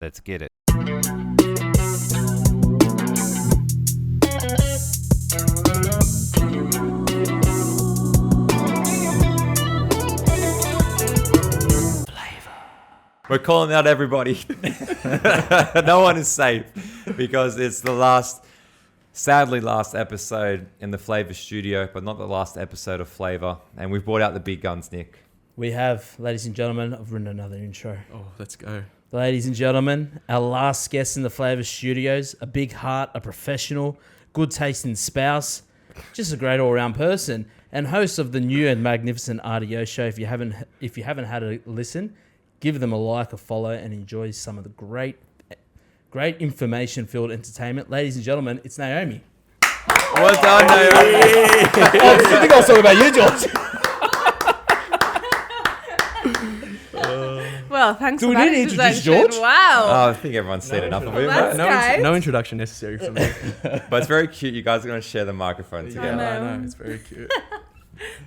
Let's get it. We're calling out everybody. No one is safe because it's the sadly last episode in the Flaeva studio, but not the last episode of Flaeva. And we've brought out the big guns, Nick. We have, ladies and gentlemen, I've written another intro. Oh, let's go. Ladies and gentlemen, our last guest in the Flaeva studios, a big heart, a professional, good tasting spouse, just a great all-round person, and host of the new and magnificent RDO show. If you haven't had a listen, give them a like, a follow, and enjoy some of the great information-filled entertainment. Ladies and gentlemen, it's Naomi. Well done, Naomi. I think I was talking about you, George. Well, thanks Do for we that need to introduce introduction. George? Wow. Oh, I think everyone's seen enough of it. That's kind. No introduction necessary for me. But it's very cute. You guys are going to share the microphone together. know. I know. It's very cute.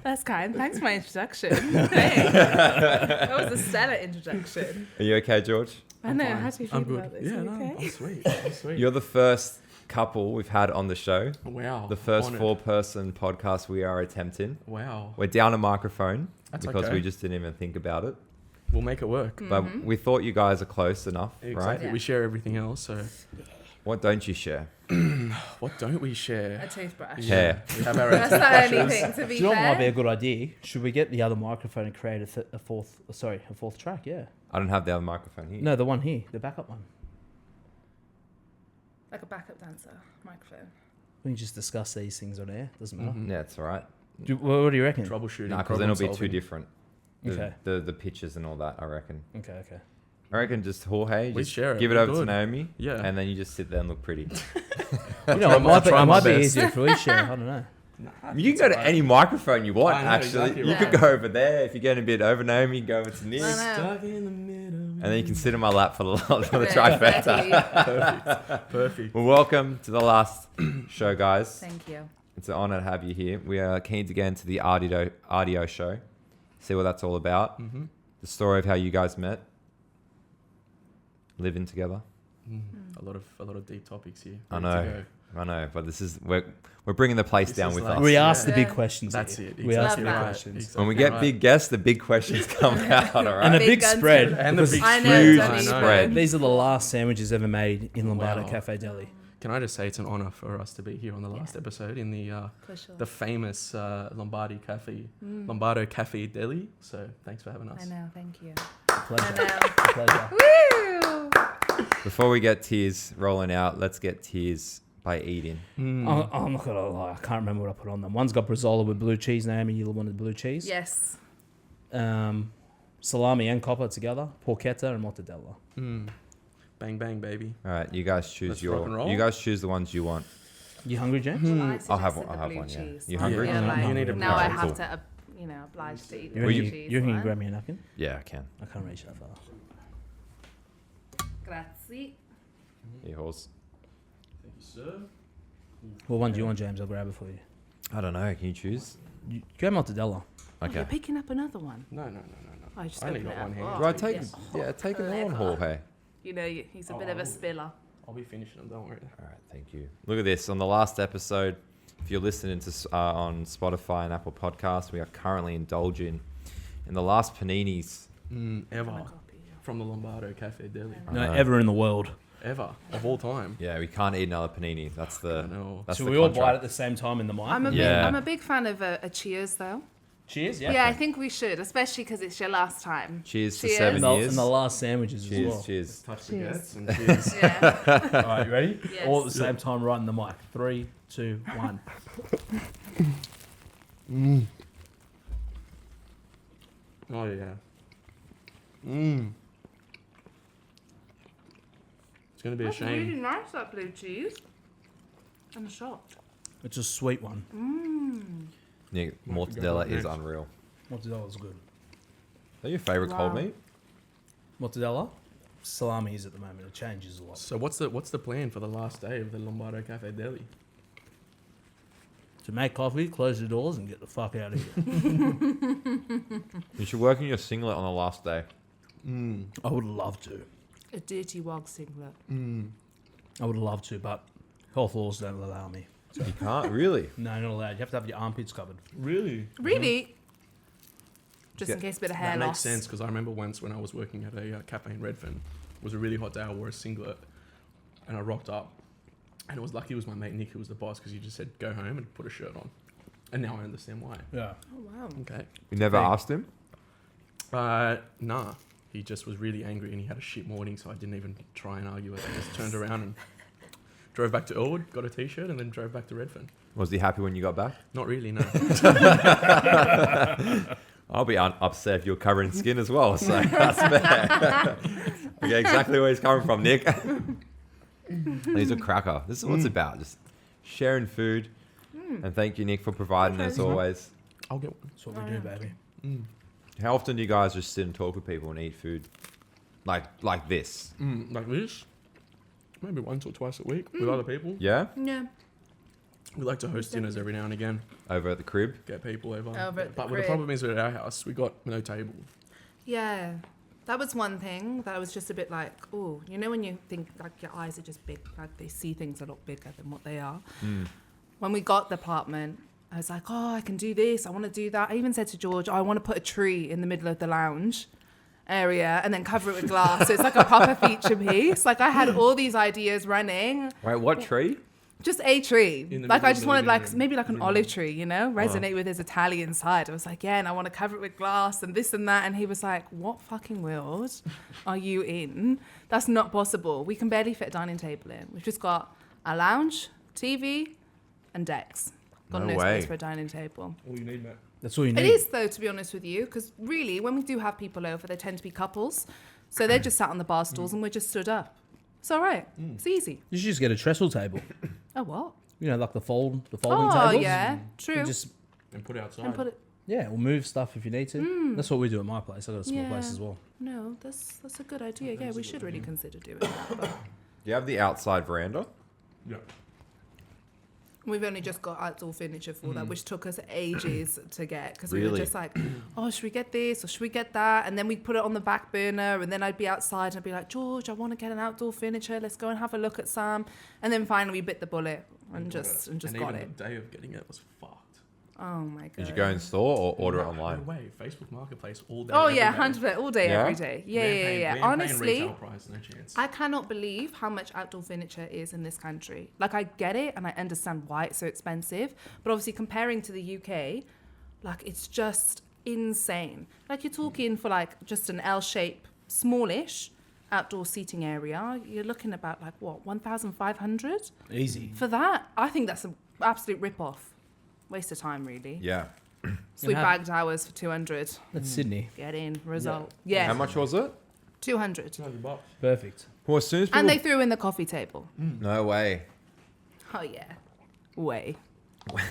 That's kind. Thanks for my introduction. Hey. That was a stellar introduction. Are you okay, George? I know. How do you feel I'm good. about this? Yeah, You no, okay? I'm sweet. I'm sweet. You're the first couple we've had on the show. Wow. The first Honoured. 4-person podcast we are attempting. Wow. We're down a microphone That's because okay. we just didn't even think about it. We'll make it work. But we thought you guys are close enough, Exactly. right? Yeah. We share everything else. So What don't you share? what don't we share? A toothbrush. Hair. We have our That's the only toothbrushes. thing, to be Do you know what might be a fair. good idea? Should we get the other microphone and create a fourth track? Yeah. I don't have the other microphone here. No, the one here, the backup one. Like a backup dancer microphone. We can just discuss these things on air. Doesn't matter. Mhm. Yeah, it's all right. What do you reckon? Troubleshooting. Nah, because then it'll be too problem-solving. different. Okay. The pictures and all that, I reckon. Okay. I reckon just Jorge, We just share it. give it We're over to good. Naomi. Yeah. And then you just sit there and look pretty. You know, it might try my be best. easier if we share. I don't know. You can go to any microphone you want, I know, actually. exactly You right. could go over there. If you're getting a bit over Naomi, you can go over to Nick. I know. Stuck in the middle. And then you can sit in my lap for the Yeah, trifecta. Perfect. Well, welcome to the last show, guys. Thank you. It's an honor to have you here. We are keen to get into the RDO show, see what that's all about, Mm-hmm. the story of how you guys met, living together. A lot of deep topics here. I Ready to know. go. I know, but we're bringing the place This down is with like- us. We ask the Yeah. big questions. That's here. it. We ask Exactly the big right. questions. Exactly When we get right. big guests, the big questions come out, all right? And a Big big guns spread. too. And the because big I know, huge don't even. spread. these are the last sandwiches ever made in Lombardo Wow. Cafe Deli. Can I just say it's an honor for us to be here on the last episode in For sure. the famous Lombardo Cafe Deli. So thanks for having us. I know. Thank you. Pleasure. I know. Pleasure. Woo! Before we get tears rolling out, let's get tears by eating. Mm. I'm not gonna lie. I can't remember what I put on them. One's got Brizzola with blue cheese. Naomi, you wanted blue cheese. Yes. Salami and copper together. Porchetta and mortadella. Bang bang baby. All right, you guys choose Let's rock and roll. You guys choose the ones you want. You hungry, James? Well, I'll have suggested one. I'll the have blue one. Yeah. cheese. You Like, hungry? Yeah, like, you need a now I blue have cheese. to, oblige to eat the You blue reckon cheese. you one. grab me a napkin? Yeah, I can. I can't reach that far. Grazie. Here, horse. Thank you, sir. What one do you want, James? I'll grab it for you. I don't know. Can you choose? You go mortadella. Oh, you're Okay. picking up another one. No. Oh, you just I only open got it up. one hand. Oh, Do I take? yes. Yeah, take it on, Clever. Jorge. You know, he's a bit of a spiller. I'll be finishing them. Don't worry. All right, thank you. Look at this. On the last episode, if you're listening to on Spotify and Apple Podcasts, we are currently indulging in the last Paninis. Ever I'm a copy, yeah. from the Lombardo Cafe Deli. I No, know. ever in the world. Ever of all time. Yeah, we can't eat another panini. That's I the. know. That's Should the we all contract. bite at the same time in the mic? Yeah. I'm a big fan of a cheers, though. Cheers, Yeah, I think we should, especially because it's your last time. Cheers to Cheers. 7 And the, years. and the last sandwiches Cheers, as well. cheers. Touch Cheers. the and cheers. Yeah. All right, you ready? Yes. All at the same time, right in the mic. 3, 2, 1. Oh yeah. It's gonna be a That's really shame. nice, that blue cheese. I'm shocked. It's a sweet one. Nick, Might be mortadella going is next. unreal. Mortadella's good. Is that your favorite cold Wow. meat? Mortadella? Salami is at the moment. It changes a lot. So what's the plan for the last day of the Lombardo Cafe Deli? To make coffee, close the doors, and get the fuck out of here. You should work in your singlet on the last day. I would love to. A dirty wog singlet. I would love to, but health laws don't allow me. You can't really. No, not allowed. You have to have your armpits covered. Really? Really? Just in case a bit of hair That loss. makes sense because I remember once when I was working at a cafe in Redfern, it was a really hot day. I wore a singlet and I rocked up, and it was lucky it was my mate Nick who was the boss because he just said go home and put a shirt on, and now I understand why. Yeah. Oh, wow. Okay. You never Hey. asked him? Nah. He just was really angry and he had a shit morning, so I didn't even try and argue with it. I just turned around and drove back to Elwood, got a t-shirt, and then drove back to Redfern. Was he happy when you got back? Not really, no. I'll be upset if you're covered in skin as well. So that's fair. I get exactly where he's coming from, Nick. He's a cracker. This is what it's about. Just sharing food. And thank you, Nick, for providing as always. I'll get one. That's what we do, baby. How often do you guys just sit and talk with people and eat food? Like this? Like this? Maybe once or twice a week with other people. Yeah? Yeah. We like to host dinners every now and again, Over at the crib? get people over. Over at the But the crib. problem is with our house, we got no table. Yeah. That was one thing that I was just a bit like, oh, you know when you think like your eyes are just big, like they see things a lot bigger than what they are. When we got the apartment, I was like, oh, I can do this. I want to do that. I even said to George, I want to put a tree in the middle of the lounge area and then cover it with glass. So it's like a proper feature piece. Like I had all these ideas running. Wait, what tree? Just a tree. In the Like middle I of just the wanted living like room. maybe like an Living olive room. tree, you know, resonate with his Italian side. I was like, yeah, and I want to cover it with glass and this and that. And he was like, what fucking world are you in? That's not possible. We can barely fit a dining table in. We've just got a lounge, TV, and decks. Got No no space way. for a dining table. All you need, Matt. That's all you need. It is, though, to be honest with you, because really, when we do have people over, they tend to be couples. So they're just sat on the bar stools and we're just stood up. It's all right. It's easy. You should just get a trestle table. Oh, what? You know, like the folding Oh, tables. yeah. You True. just And put it outside. And put it... yeah, we'll move stuff if you need to. That's what we do at my place. I got a small place Yeah. as well. No, that's a good idea. Yeah, we should really consider doing that. But Do you have the outside veranda? Yeah. we've only just got outdoor furniture for that, which took us ages to get because we were Really? just like, oh, should we get this or should we get that? And then we'd put it on the back burner and then I'd be outside and I'd be like, George, I want to get an outdoor furniture. Let's go and have a look at some. And then finally we bit the bullet and just got even it. the day of getting it was fucked. Oh my God. Did you go in store or order it No online? way. Facebook Marketplace all day. Oh every yeah, day. 100% all day, Yeah? every day. Yeah, We ain't yeah, paying- yeah. we ain't paying Honestly, retail price, no chance. I cannot believe how much outdoor furniture is in this country. Like, I get it and I understand why it's so expensive, but obviously comparing to the UK, like, it's just insane. Like, you're talking for like just an L-shape, smallish outdoor seating area, you're looking about like what, 1,500 Easy. for that? I think that's an absolute rip-off. Waste of time, really. Yeah. Sweet have- bagged hours for 200. That's Sydney. Get in, result. Yeah, How much was it? 200. $200. Perfect. Well, as soon as people... And they threw in the coffee table. No way. Oh yeah, way. Well,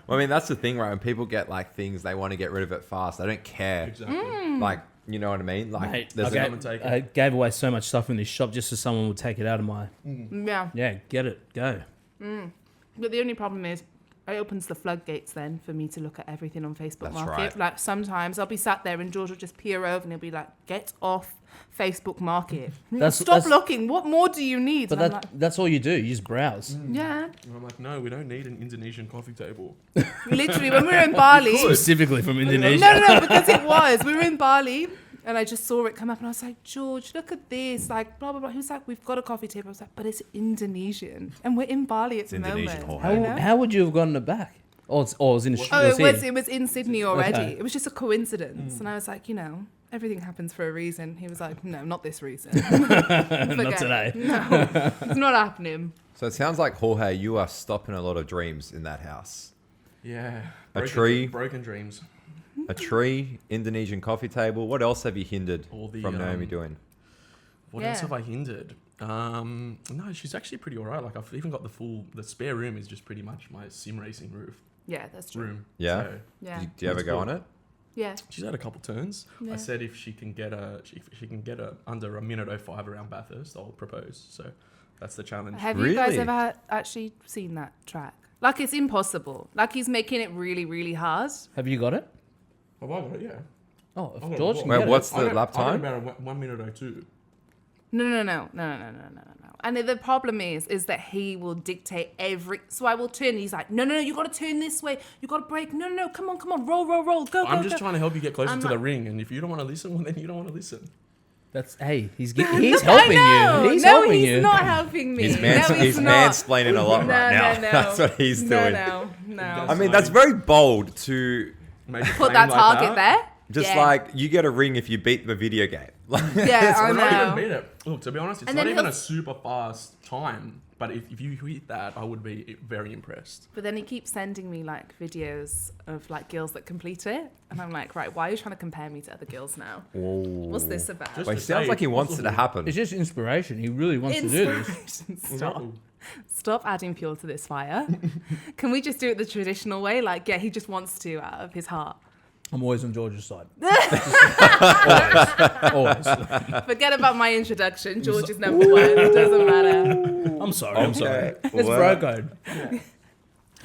I mean, that's the thing, right? When people get like things, they want to get rid of it fast. They don't care. Exactly. Like, you know what I mean? Like, Mate, there's Okay. a- Come and take it. I gave away so much stuff in this shop just so someone would take it out of my... Yeah. Yeah, get it. Go. But the only problem is, it opens the floodgates then for me to look at everything on Facebook That's Market. right. Like sometimes I'll be sat there and George will just peer over and he'll be like, "Get off Facebook Market. Stop looking. What more do you need?" But And that, I'm that's all you do. You just browse. like, yeah. And I'm like, no, we don't need an Indonesian coffee table. Literally, when we were in Bali. Specifically from Indonesia. No, because it was. We were in Bali. And I just saw it come up and I was like, George, look at this. Like, blah, blah, blah. He was like, we've got a coffee table. I was like, but it's Indonesian. And we're in Bali at the Indonesian, moment. Jorge. you How, know? how would you have gotten it back? Oh, it was in Oh, it was it was in Sydney already. Okay. It was just a coincidence. And I was like, you know, everything happens for a reason. He was like, no, not this reason. Not today. No, it's not happening. So it sounds like, Jorge, you are stopping a lot of dreams in that house. Yeah. A tree. Broken dreams. A tree, Indonesian coffee table. What else have you hindered All the, from Naomi doing? What else Yeah. have I hindered? No, she's actually pretty alright. Like I've even got the spare room is just pretty much my sim racing Yeah, that's true. room. Yeah? So Yeah. Do you ever go on it? Yeah. she's had a couple turns. Yeah. I said if she can get under a minute 05 around Bathurst, I'll propose. So that's the challenge. Have you guys Really? ever actually seen that track? Like, it's impossible. Like, he's making it really, really hard. Have you got it? Oh, I got it, yeah. Oh, if I've got George more. can Wait, get what's it. the lap I time? got about 1 minute 02. No. And the problem is that he will dictate every. So I will turn. He's like, no, you got to turn this way. You got to brake. No, come on, roll, go. I'm just trying to help you get closer I'm to the not- ring, and if you don't want to listen, well, then you don't want to listen. He's I helping know. you. He's no, helping he's you. not helping me. He's, no, he's not. mansplaining a lot right now. That's what he's doing. No. I mean, that's very bold to Make it Put plain that like target there. just Yeah. like you get a ring if you beat the video game. Yeah, I We're not even know. beat it. Look, to be honest, it's And not then even he'll- a super fast time. But if you hit that, I would be very impressed. But then he keeps sending me like videos of like girls that complete it, and I'm like, right, why are you trying to compare me to other girls now? What's this about? Just- Well, it to sounds say like he wants it to possible. happen. It's just inspiration. He really wants to do this. Inspiration. Stop adding fuel to this fire. Can we just do it the traditional way? Like, yeah, he just wants to out of his heart. I'm always on George's side. always. Forget about my introduction. George is number one. It doesn't matter. I'm sorry. I'm sorry. Okay. It's Well, bro code.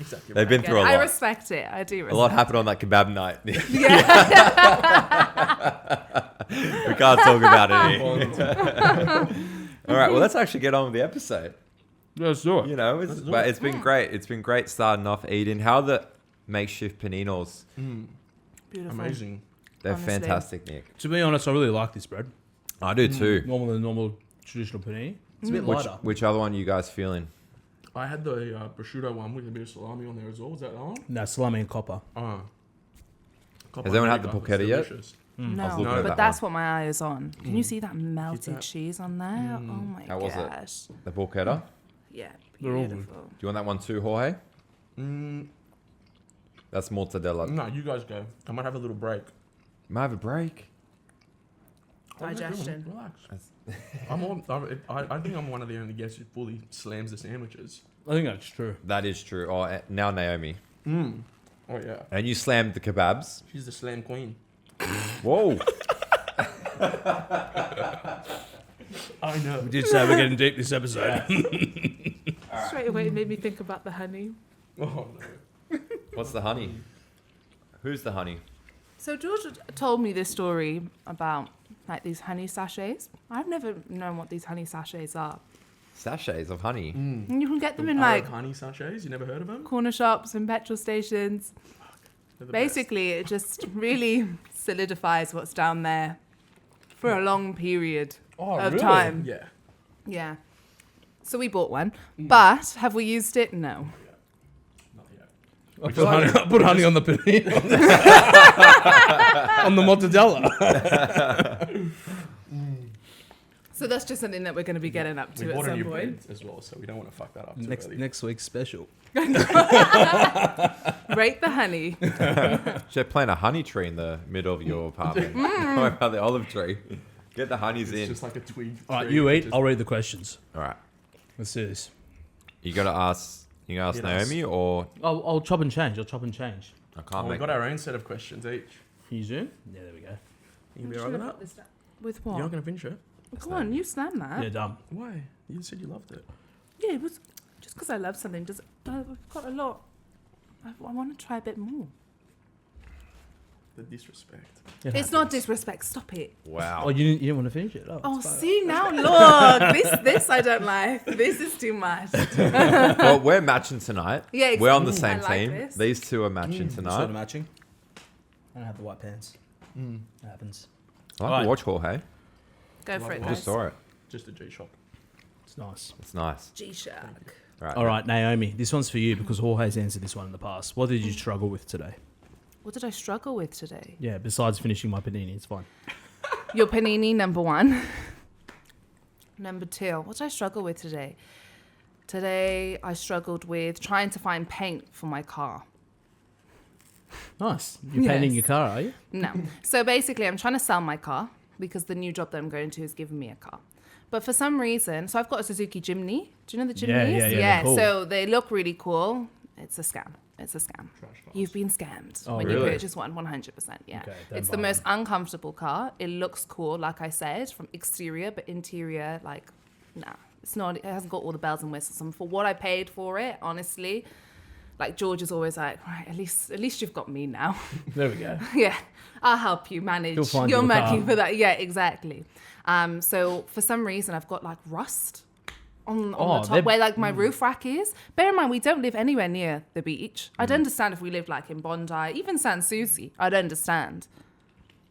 Exactly. They've been Get through it. a I lot. respect it. I do A respect lot happened on that kebab night. we Yeah. can't talk about it here. All right, well, let's actually get on with the episode. Let's do You know, it's been great. It's been great starting off eating. How are the makeshift paninos? Beautiful. Amazing. They're Honestly. fantastic, Nick. To be honest, I really like this bread. I do too. Normal traditional panini. It's a bit Which, lighter. which other one are you guys feeling? I had the prosciutto one with a bit of salami on there as well. Was that that one? No, salami and copper. Oh. Has anyone had the porchetta yet? Delicious. I was No, looking at but that that's what my eye is on. Can you see that Keep melted that. cheese on there? Oh my How was it? gosh. The porchetta? Yeah, They're all good. beautiful. Do you want that one too, Jorge? Mm, That's mozzarella. no, you guys go. I might have a little break. Might have a break. Oh, no, go on, Digestion. Relax. That's- I think I'm one of the only guests who fully slams the sandwiches. I think that's true. That is true. Oh, now Naomi. Oh yeah. And you slammed the kebabs. She's the slam queen. Whoa. I know. We did say we're getting deep this episode. Straight away it made me think about the honey. Oh no. What's the honey? Who's the honey? So George told me this story about like these honey sachets. I've never known what these honey sachets are. Sachets of honey. And you can get them in Arab like honey sachets. You never heard of them? corner shops and petrol stations. They're the Basically, it just really solidifies what's down there for a long period of time. best. Yeah. Yeah. So we bought one, but have we used it? No. Not yet. I put honey on the panini. On the mortadella. So that's just something that we're going to be getting up to We at bought a some new point. bed as well, so we don't want to fuck that up too early. Next week's special. Rate the honey. Should I plant a honey tree in the middle of your apartment? How about the olive tree? Get the honeys It's in. just like a twig. All right, tree, you eat. just- I'll read the questions. All right. Let's do this. You gotta ask. You gotta ask Yes. Naomi, or I'll chop and change. I can't Oh, make. we've got our own set of questions each. Can you zoom? Yeah, there we go. You be alright with that? With You're what? not going to finish it? Go on, you slam that. Yeah, done. Why? You said you loved it. Yeah, it was just because I love something. I've got a lot. I want to try a bit more. The disrespect. It's not disrespect. Stop it. Wow. Oh, you didn't want to finish it? Oh, it's fine. see now, look. This I don't like. This is too much. Well, we're matching tonight. Yeah, We're on the exactly. same I like team. this. These two are matching Sort tonight. of matching. I don't have the white pants. That happens. I like Right. to watch Jorge. Go for it, I guys. just saw it. Just a G-Shock. It's nice. It's nice. G-Shark. All right, Naomi, this one's for you because Jorge's answered this one in the past. What did you struggle with today? What did I struggle with today? Yeah, besides finishing my panini, it's fine. Your panini, number one. Number two, what did I struggle with today? Today, I struggled with trying to find paint for my car. Nice. You're painting Yes. your car, are you? No. So basically, I'm trying to sell my car because the new job that I'm going to is giving me a car. But for some reason, so I've got a Suzuki Jimny. Do you know the Jimnys? Yeah, they're cool. So they look really cool. It's a scam. It's a scam. Trash cars. You've been scammed Oh, when you really? purchase one, 100%. Yeah. Okay, don't It's buy the most uncomfortable car. It looks cool, like I said, from exterior, but interior, like, nah. It's not, it hasn't got all the bells and whistles. And for what I paid for it, honestly, like George is always like, right, at least you've got me now. There we go. Yeah, I'll help you manage He'll find your you a money car. for that. Yeah, exactly. So for some reason, I've got like rust on the top where like my roof rack is. Bear in mind, we don't live anywhere near the beach. I'd understand if we lived like in Bondi, even San Souci. I'd understand.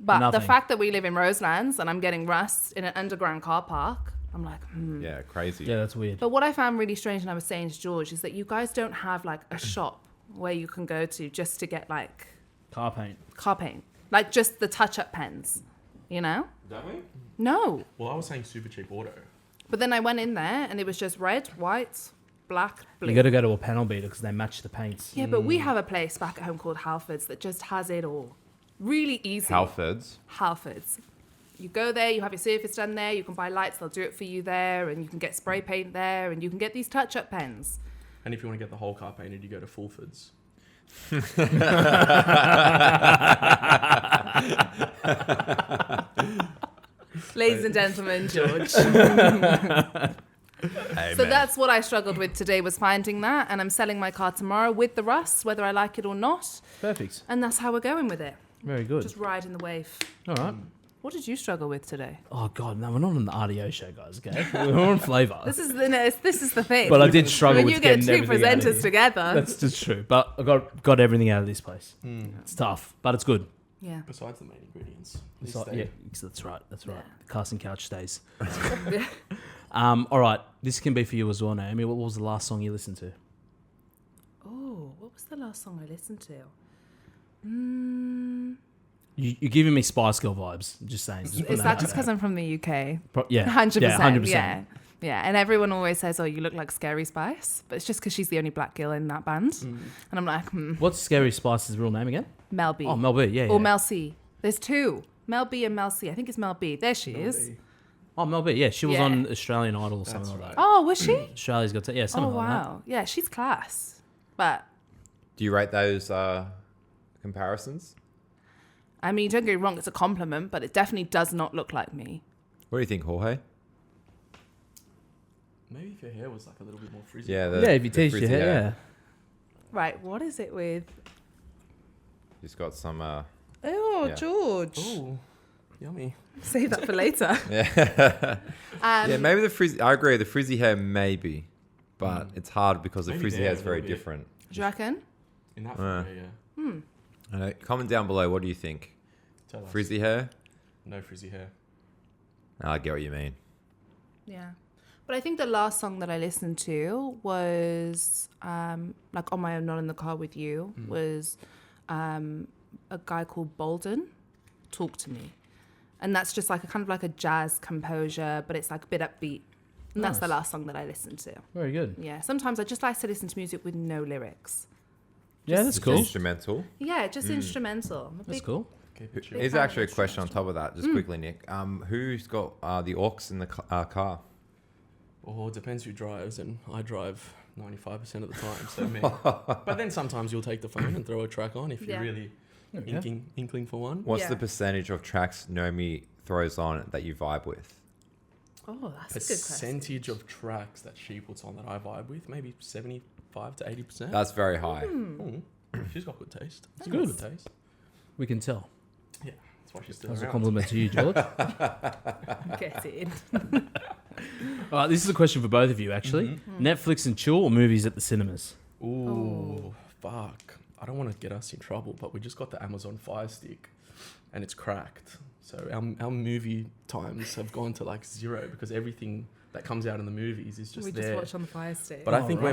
But the Nothing. fact that we live in Roselands and I'm getting rust in an underground car park, I'm like, Yeah, crazy. Yeah, that's weird. But what I found really strange, and I was saying to George, is that you guys don't have like a shop where you can go to just to get like Car paint. car paint, like just the touch-up pens, you know? Don't we? No. Well, I was saying super cheap auto. But then I went in there and it was just red, white, black, blue. You got to go to a panel beater because they match the paints. Yeah, but we have a place back at home called Halfords that just has it all. Really easy. Halfords. Halfords. You go there, you have your surface done there, you can buy lights, they'll do it for you there, and you can get spray paint there, and you can get these touch-up pens. And if you want to get the whole car painted, you go to Fulfords. Ladies and gentlemen, George. Amen. So that's what I struggled with today, was finding that, and I'm selling my car tomorrow with the rust, whether I like it or not, Perfect. and that's how we're going with it. Very good. Just riding the wave. All right. What did you struggle with today? Oh, God. No, we're not on the RDO show, guys, okay? We're on Flaeva. This is the thing. But I did struggle when with you get getting two everything out of presenters here. together. That's just true. But I got everything out of this place. It's tough, but it's good. Yeah. Besides the main ingredients. It's They like, stay. yeah, that's right. That's right. Yeah. The casting couch stays. Yeah. All right. This can be for you as well, Naomi. What was the last song you listened to? Oh, what was the last song I listened to? You're giving me Spice Girl vibes. I'm just saying. Just putting Is that out just there. because I'm from the UK? Yeah. 100%. Yeah, 100%. Yeah. Yeah. And everyone always says, oh, you look like Scary Spice. But it's just because she's the only black girl in that band. And I'm like, What's Scary Spice's real name again? Mel B. Oh, Mel B. Yeah, yeah. Or Mel C. There's two. Mel B and Mel C. I think it's Mel B. There she is. Oh, Mel B. Yeah, she was Yeah. on Australian Idol or something That's like right. that. Oh, was she? Australia's got Oh, something like that. wow. Yeah, she's class. But, Do you rate those comparisons? I mean, don't get me wrong, it's a compliment, but it definitely does not look like me. What do you think, Jorge? Maybe if your hair was like a little bit more frizzy. Yeah, Yeah, if you the teach your frizzy hair, Right, what is it with? He's got some. Oh, Yeah. George. Ooh, yummy. Save that for later. Yeah. Yeah, maybe the frizzy. I agree. The frizzy hair, maybe, but it's hard because the Maybe frizzy there hair is a very little bit. different. Do you reckon? In that photo, yeah. Comment down below. What do you think? Tell us. Frizzy hair? No frizzy hair. I get what you mean. Yeah. But I think the last song that I listened to was, like On My Own, Not in the Car With You, was a guy called Bolden, Talk to Me. And that's just like a kind of like a jazz composure, but it's like a bit upbeat. And that's the Nice. last song that I listened to. Very good. Yeah. Sometimes I just like to listen to music with no lyrics. Yeah, that's Just cool. Instrumental. Yeah, just instrumental. I'm a That's big- cool. Keep it chill. Here's fan actually a of question on top of that, just quickly, Nick. Who's got the aux in the car? Well, it depends who drives, and I drive 95% of the time, so me. But then sometimes you'll take the phone and throw a track on if you're Yeah. really Yeah. inkling for one. What's Yeah. the percentage of tracks Naomi throws on that you vibe with? Oh, that's a good question. Percentage of tracks that she puts on that I vibe with, maybe 75 to 80%. That's very high. Mm. She's got good taste. That's She's got good. taste. We can tell. Yeah, that's why she's still That was a around. compliment to you, George. Get in. All right, this is a question for both of you, actually. Netflix and chill or movies at the cinemas? Ooh, fuck. I don't want to get us in trouble, but we just got the Amazon Fire Stick and it's cracked. So our movie times have gone to like 0 because everything that comes out in the movies is just We there. just watched on the Fire Stick. But I Oh, think right.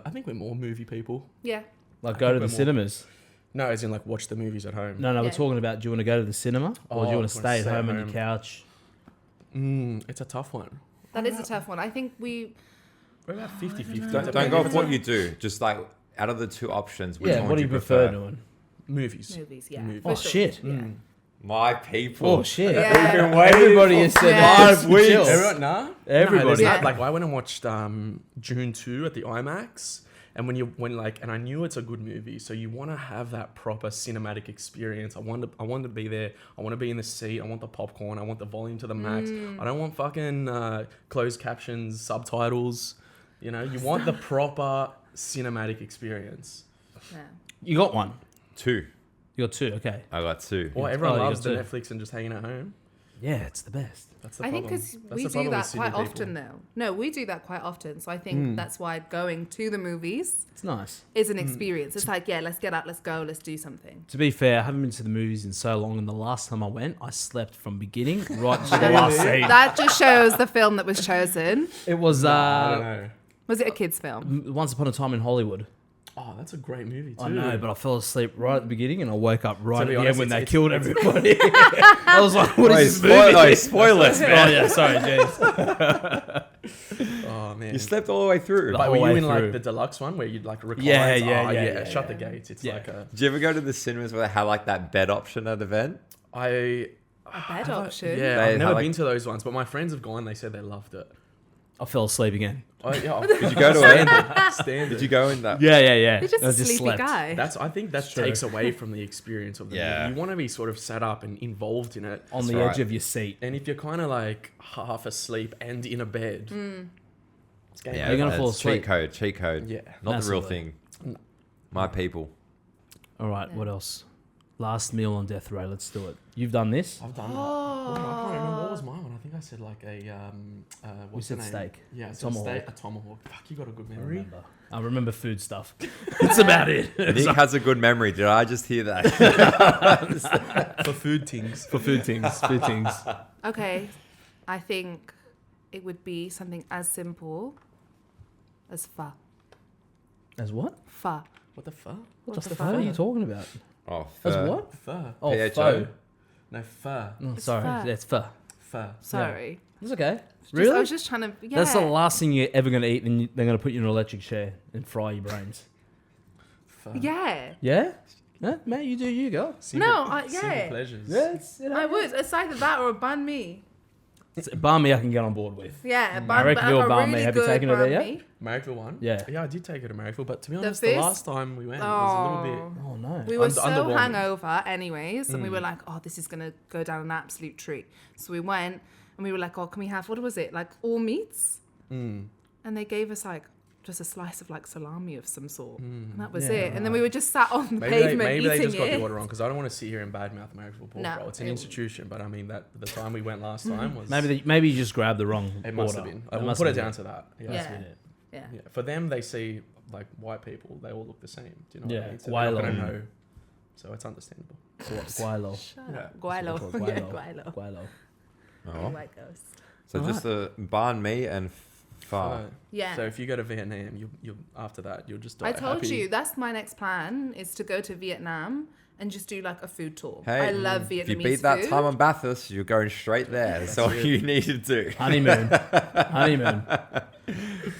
I think we're more movie people. Yeah. Like I go to think the we're more- cinemas? No, as in like watch the movies at home. No, we're Yeah. talking about, do you want to go to the cinema or do you Oh, want to stay at home on your home. couch? It's a tough one. That is a tough one. I think we... We're about 50-50. Don't go with what you do. Just like out of the two options, which Yeah, one what would do you prefer doing? Movies. Movies, yeah. Movies. for Oh, sure. shit. Yeah. My people. Oh, shit. Yeah. We've been waiting Everybody for has said Yeah. 5 weeks. Chill. Everyone, nah? Everybody. No, there's Yeah. not. Like I went and watched June 2 at the IMAX, and and I knew it's a good movie, so you want to have that proper cinematic experience. I want to be there. I want to be in the seat. I want the popcorn. I want the volume to the max. I don't want fucking closed captions, subtitles. You know, you want the proper cinematic experience. Yeah. You got one. 2. You got 2. Okay. I got 2. Well, everyone Oh, you loves got the two. Netflix and just hanging at home. Yeah, it's the best. That's the I problem. think because That's we the do problem that with Sydney quite people. often though. No, we do that quite often. So I think that's why going to the movies It's nice. is an experience. It's like, yeah, let's get out, let's go, let's do something. To be fair, I haven't been to the movies in so long, and the last time I went, I slept from beginning right to the last scene. That just shows the film that was chosen. It was I don't know. Was it a kids' film? Once Upon a Time in Hollywood. Oh, that's a great movie too. I know, but I fell asleep right at the beginning, and I woke up right at be the honest, end when they it's- killed everybody. I was like, "What is this movie?" Spoilers, man. Oh yeah, sorry, jeez. Oh man. You slept all the way through. The Like, were whole you way in like through. the deluxe one where you'd like recline? Yeah, Shut the yeah. gates. It's Yeah. like a. Did you ever go to the cinemas where they had like that bed option at the event? I. A bed option. Yeah, They I've had, never like- been to those ones, but my friends have gone. They said they loved it. I fell asleep again. Oh, yeah, Did you go to it? Standard. Did you go in that? Yeah. You're just I a sleepy slept. guy. I think that True. takes away from the experience of the Yeah. movie. You want to be sort of set up and involved in it. On That's the right. edge of your seat. And if you're kind of like half asleep and in a bed, it's game Yeah, over. You're gonna that's fall asleep. Cheat code. Yeah. Not the real Massively. thing. No. My people. All right, what else? Last meal on death row. Let's do it. You've done this. I've done that. Oh, I can't remember what was my one. I think I said like a We what's said the name? steak. Yeah, it's Tomahawk. a tomahawk. Fuck, you got a good memory. I remember food stuff. That's about it. Nick has a good memory. Did I just hear that? For food things. For food things. Food things. Okay, I think it would be something as simple as pho. As what? Pho. What the fuck? What the the fuck are you talking about? Oh, As fair. what? Pho. Oh, PHO? pho. No, pho. Oh, It's sorry, pho. that's pho. Pho. Sorry. It's okay. I Really? was just trying to. Yeah. That's the last thing you're ever going to eat, and they're going to put you in an electric chair and fry your brains. Pho. Yeah. Yeah? Yeah, mate, you do you, girl. Simple- No, simple yeah. pleasures. Yeah, it's, you know, I would. It's either that or a banh mi. It's banh mi I can get on board with. Yeah, a Marrickville a banh mi. Have you good taken it there banh yet? mi. Marrickville one? Yeah. Yeah, I did take her to Marrickville, but to be The honest, the first- last time we went, it was a little bit. Oh, no. We were Under- so underwhelming. hungover anyways, and we were like, oh, this is going to go down an absolute treat. So we went, and we were like, oh, can we have, what was it, like all meats? And they gave us like just a slice of like salami of some sort. And that was Yeah, it. And then we were just sat on the Maybe pavement they eating just got the it. order wrong because I don't want to sit here and badmouth Marrickville pork No, roll. It's an it- institution, but I mean that the time we went last time was Maybe you just grabbed the wrong it must order. have been. It We'll must put it have down been. to that. Yeah. Yeah. That's it. Yeah. Yeah. For them, they see like white people, they all look the same. Do you know what Yeah, I mean? So they're not gonna Guaylo. know. So it's understandable. Guaylo. Shut Yeah. up. Guaylo. Guaylo. Yeah, Guaylo. Guaylo. Oh. White ghost. So just the banh mi and pho. So- Yeah. So if you go to Vietnam, you after that you'll just die I told happy. you that's my next plan is to go to Vietnam and just do like a food tour. Hey, I love Vietnamese if you beat that food. time on Bathurst, you're going straight there. That's all it. you need to do. Honeymoon. Honeymoon.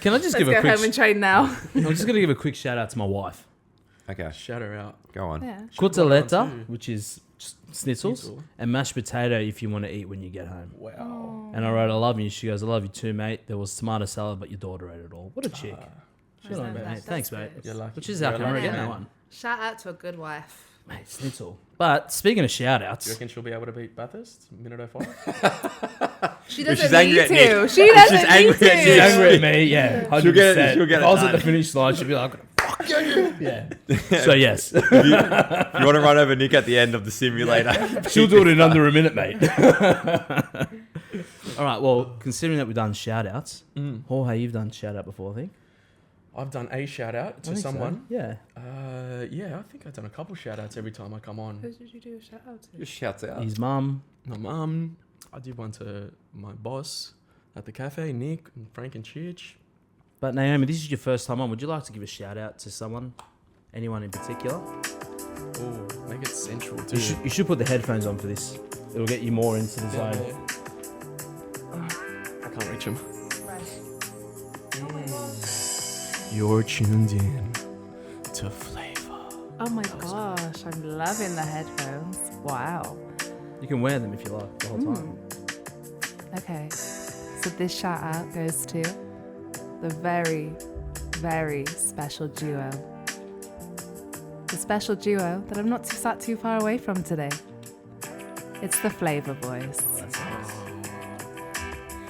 Can I just Let's give a go quick... home and train now. I'm just going to give a quick shout out to my wife. Okay, Shout her out. go on. Yeah. Cotoletta, too. which is schnitzels, Schnitzel. and mashed potato if you want to eat when you get home. Wow. And I wrote, I love you. She goes, I love you too, mate. There was tomato salad, but your daughter ate it all. What a chick. Good on you, mate. That's Thanks, mate. good. You're lucky. Which is our You're a camera lucky again, that man. one. Shout out to a good wife. Mate, schnitzel. But speaking of shout Do you outs, reckon she'll be able to beat Bathurst? Minute 05? She If doesn't she's angry need at Nick. to. She doesn't she's angry need at to. Nick. she's angry at me, yeah. 100%. She'll get it If I done. was at the finish line, she'd be like, fuck you. Yeah. So, yes. If you want to run over Nick at the end of the simulator. She'll do it in under a minute, mate. All right, well, considering that we've done shout outs, Jorge, you've done shout out before, I think. I've done a shout out I to think so. someone. Yeah. Yeah, I think I've done a couple shout outs every time I come on. Who did you do a shout out to? Just shouts out. His mum. My mum. I did one to my boss at the cafe, Nick and Frank and Chich. But Naomi, this is your first time on. Would you like to give a shout out to someone? Anyone in particular? Oh, make it central too. You should put the headphones on for this. It'll get you more into the Yeah, zone. yeah. I can't reach him. You're tuned in to Flaeva. Oh my gosh, I'm loving the headphones. Wow. You can wear them if you like the whole time. Okay, so this shout out goes to the very, very special duo. The special duo that I'm not sat too far away from today. It's the Flaeva Boys.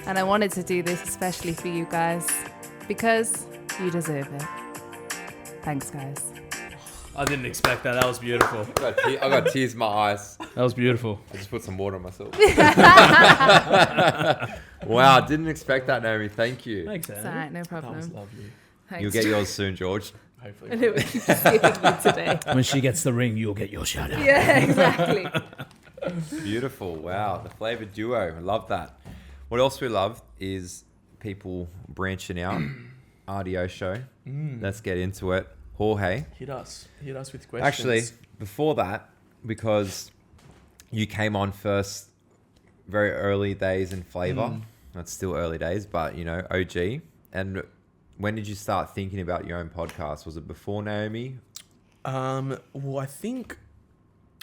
And I wanted to do this especially for you guys because you deserve it. Thanks, guys. I didn't expect that. That was beautiful. I got tears in my eyes. That was beautiful. I just put some water on myself. Wow, didn't expect that, Naomi. Thank you. Thanks, It's Andy. all right, no That was problem. lovely. Thanks. You'll get yours soon, George. Hopefully. And it would keep just giving me today. When she gets the ring, you'll get your shout out. Yeah, exactly. Beautiful. Wow, the Flaeva duo. I love that. What else we love is people branching out. RDO show. Let's get into it. Jorge. Hit us with questions. Actually, before that, because you came on first, very early days in Flaeva. That's still early days, but you know, OG. And when did you start thinking about your own podcast? Was it before Naomi? Well, I think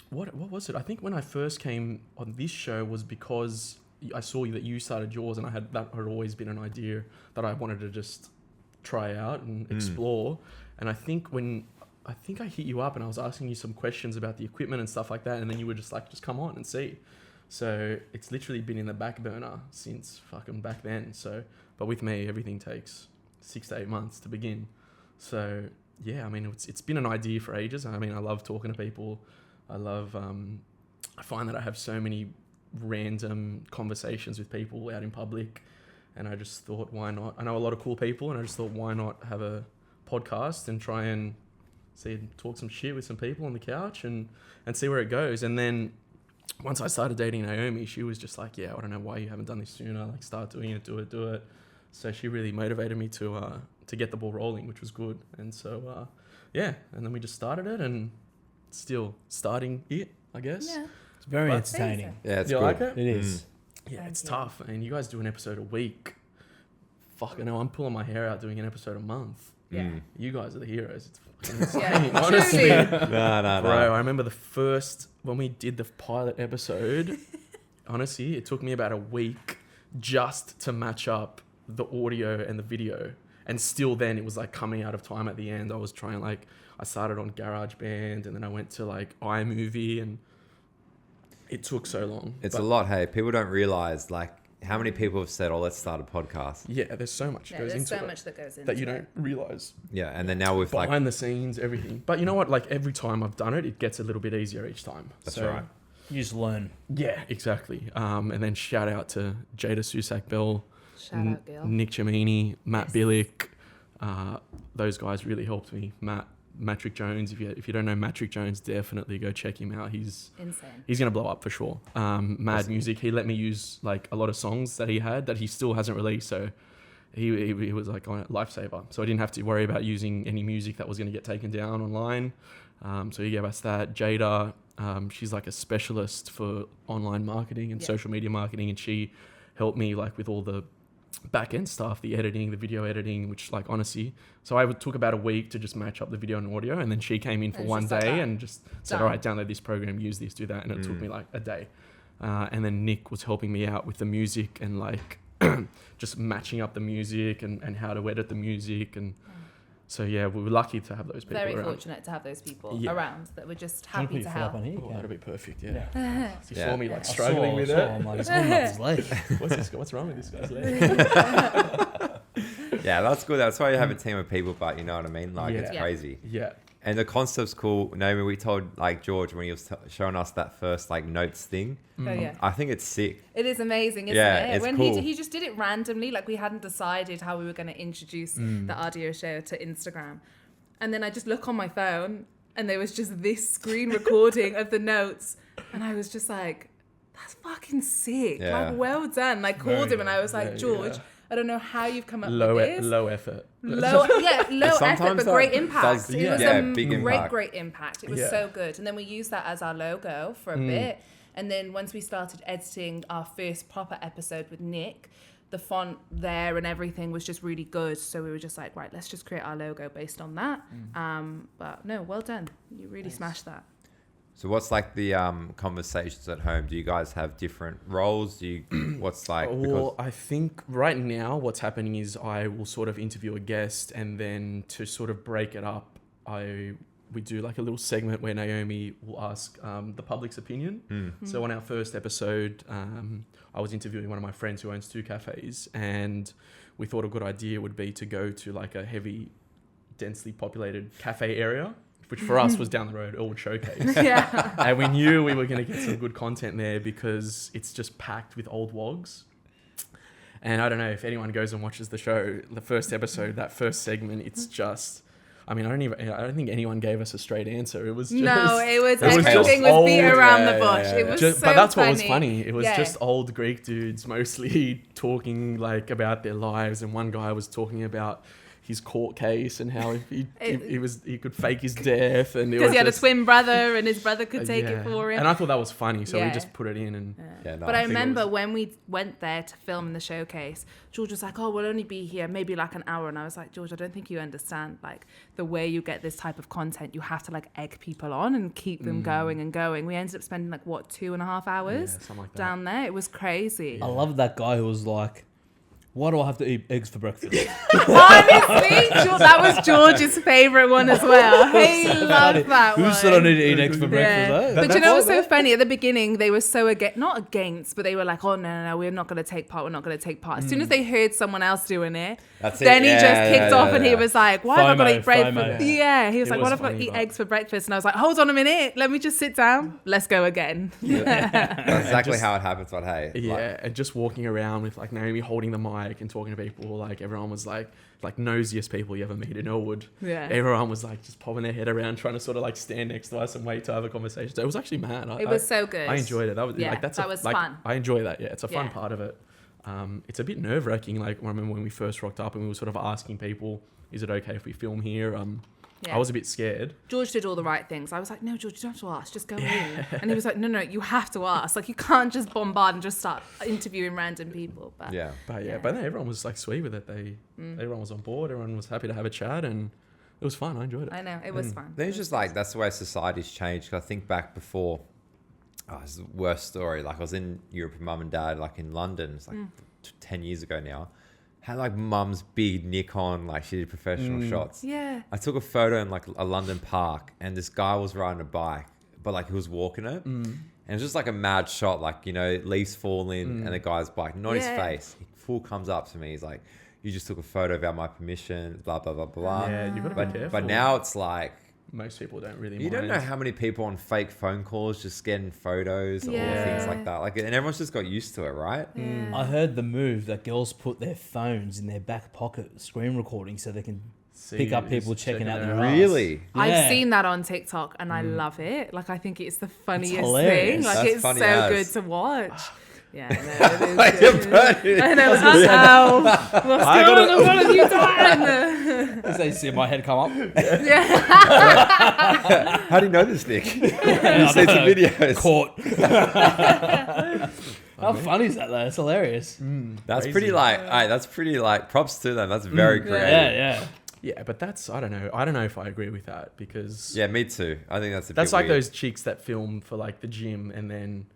what was it? I think when I first came on this show was because I saw that you started yours, and that had always been an idea that I wanted to just try out and explore. And I think I hit you up and I was asking you some questions about the equipment and stuff like that, and then you were just like, just come on and see. So it's literally been in the back burner since fucking back then. So, but with me, everything takes 6 to 8 months to begin. So yeah, I mean, it's been an idea for ages. I mean, I love talking to people. I find that I have so many random conversations with people out in public, and I just thought, why not? I know a lot of cool people, and I just thought, why not have a podcast and try and talk some shit with some people on the couch and see where it goes. And then once I started dating Naomi, she was just like, yeah, I don't know why you haven't done this sooner. Like, start doing it, do it. So she really motivated me to get the ball rolling, which was good. And so, yeah, and then we just started it, and still starting it, I guess. Yeah. It's very But- entertaining. Yeah, it's You good. like it? It is. Yeah, Thank it's you. tough. And you guys do an episode a week. Fuck, I know, I'm pulling my hair out doing an episode a month. Yeah. You guys are the heroes. It's fucking insane, Yeah, honestly. truly. No. Bro, I remember when we did the pilot episode, honestly, it took me about a week just to match up the audio and the video. And still then it was like coming out of time at the end. I was trying, like, I started on GarageBand, and then I went to like iMovie, and it took so long. It's But a lot, hey. People don't realize, like, how many people have said, oh, let's start a podcast. yeah, there's so much Yeah, goes there's into so it much that goes into that you it. don't realize. Yeah, and then now with like... Behind the scenes, everything. But you know what? Like, every time I've done it, it gets a little bit easier each time. That's right. You just learn. Yeah, exactly. And then shout out to Jada Susak-Bell, Shout out, girl. Nick Cimini, Matt Yes. Billick. Those guys really helped me. Matrick Jones. If you don't know Matrick Jones, definitely go check him out. He's Insane. gonna blow up for sure. Mad Music. He let me use like a lot of songs that he had that he still hasn't released. So he was like a lifesaver. So I didn't have to worry about using any music that was gonna get taken down online. So he gave us that. Jada. She's like a specialist for online marketing and Yeah. social media marketing, and she helped me like with all the back end stuff, the editing, the video editing, which like honestly, so I took about a week to just match up the video and audio, and then she came in for And one just like day that. and just said, Done. all right, download this program, use this, do that, and it took me like a day. And then Nick was helping me out with the music and like just matching up the music and how to edit the music. And so yeah, we were lucky to have those people Very around. fortunate to have those people Yeah. around that were just Can I put happy your to foot up help. on here? Oh, Yeah. that'd be perfect. Yeah. Yeah. You Yeah. saw me like I struggling with I saw it. him, like, he's holding up his leg. What's wrong with this guy's leg? Yeah, that's good. That's why you have a team of people, but you know what I mean? Like, it's Yeah. crazy. Yeah. And the concept's cool. Naomi, we told, like, George when he was showing us that first, like, notes thing. Oh yeah. I think it's sick. It is amazing, isn't Yeah, it? it's When cool. he just did it randomly, like we hadn't decided how we were going to introduce the audio show to Instagram. And then I just look on my phone and there was just this screen recording of the notes. And I was just like, that's fucking sick. Yeah. Like, well done. I called him and I was like, Yeah, George, yeah. I don't know how you've come up Low with this. low effort. Low effort, sometimes but great that impact. does- It was yeah, a big impact. great impact. It was Yeah. so good. And then we used that as our logo for a bit. And then once we started editing our first proper episode with Nick, the font there and everything was just really good. So we were just like, right, let's just create our logo based on that. But no, well done. You really smashed that. So what's like the conversations at home? Do you guys have different roles? Do you, what's like, Well, because, I think right now what's happening is I will sort of interview a guest, and then to sort of break it up, we do like a little segment where Naomi will ask the public's opinion. So on our first episode, I was interviewing one of my friends who owns 2 cafes, and we thought a good idea would be to go to like a heavy, densely populated cafe area which for us was down the road, Elwood Showcase. Yeah. And we knew we were going to get some good content there because it's just packed with old wogs. And I don't know if anyone goes and watches the show, the first episode, that first segment, it's just, I mean, I don't think anyone gave us a straight answer. It was just, everything was beat around the bush. It was just, so but that's funny. what was funny. It was Yeah. just old Greek dudes mostly talking like about their lives, and one guy was talking about his court case and how he could fake his death, and because he had a twin brother and his brother could take yeah. it for him. And I thought that was funny, so we Yeah. just put it in. And But I think it remember was- when we went there to film in the showcase, George was like, "Oh, we'll only be here maybe like an hour," and I was like, "George, I don't think you understand. Like the way you get this type of content, you have to like egg people on and keep them going and going." We ended up spending like 2.5 hours something like that. down there. It was crazy. I love that guy who was like, "Why do I have to eat eggs for breakfast?" Honestly, that was George's favorite one as well. He loved that Who one. said I need to eat eggs for breakfast? Yeah. eh? But you know what's so funny? At the beginning, they were so not against, but they were like, "Oh no, we're not going to take part. We're not going to take part." As soon as they heard someone else doing it, That's then he it. just Yeah, kicked yeah, off and he yeah. was like, "Why have I got to FOMO, eat breakfast?" FOMO. Yeah, he was It like, was "What have I got to funny, eat but- eggs for breakfast?" And I was like, "Hold on a minute, let me just sit down. Let's go again." That's exactly how it happens. But hey, Yeah, like, and just walking around with like Naomi holding the mic and talking to people, like everyone was like nosiest people you ever meet in Elwood. Yeah. Everyone was like just popping their head around, trying to sort of like stand next to us and wait to have a conversation. So it was actually mad. It was so good. I enjoyed it. That was Yeah, like that was like, fun. I enjoy that. Yeah, it's a fun Yeah. part of it. It's a bit nerve wracking. Like I remember when we first rocked up and we were sort of asking people, "Is it okay if we film here?" Yeah. I was a bit scared. George did all the right things. I was like, "No, George, you don't have to ask. Just go in." And he was like, "No, you have to ask. Like, you can't just bombard and just start interviewing random people." But yeah. But Yeah. but then everyone was like sweet with it. Everyone was on board. Everyone was happy to have a chat, and it was fun. I enjoyed it. I know it was fun. I think it's just like that's the way society's changed. 'Cause I think back before, it's the worst story. Like I was in Europe with mum and dad, like in London. It's like 10 years ago now. Had like mum's big Nikon, like she did professional shots. Yeah. I took a photo in like a London park, and this guy was riding a bike, but like he was walking it, and it was just like a mad shot, like leaves falling, and the guy's bike, not his Yeah. face. He full comes up to me, he's like, "You just took a photo without my permission," blah blah blah blah. Yeah, you got to be careful. But now it's like most people don't really. you don't mind. know how many people on fake phone calls just getting photos or things like that. Like, and everyone's just got used to it, right? I heard the move that girls put their phones in their back pocket screen recording so they can pick up people checking out their ass. Really? Yeah. I've seen that on TikTok and I love it. Like, I think it's the funniest hilarious. thing. Like, That's it's so funny as. good to watch. Yeah, no, it Like is you're good. burning. I know. Uh-oh. What's going on? What have you done? As they see my head come up. Yeah. How do you know this, Nick? You see some videos. Caught. How funny is that though? It's hilarious. That's Crazy. pretty like, hey, that's pretty like, props to them. That's very creative. Yeah. Yeah, but that's I don't know if I agree with that because Yeah, me too. I think that's a that's bit like weird. those chicks that film for like the gym and then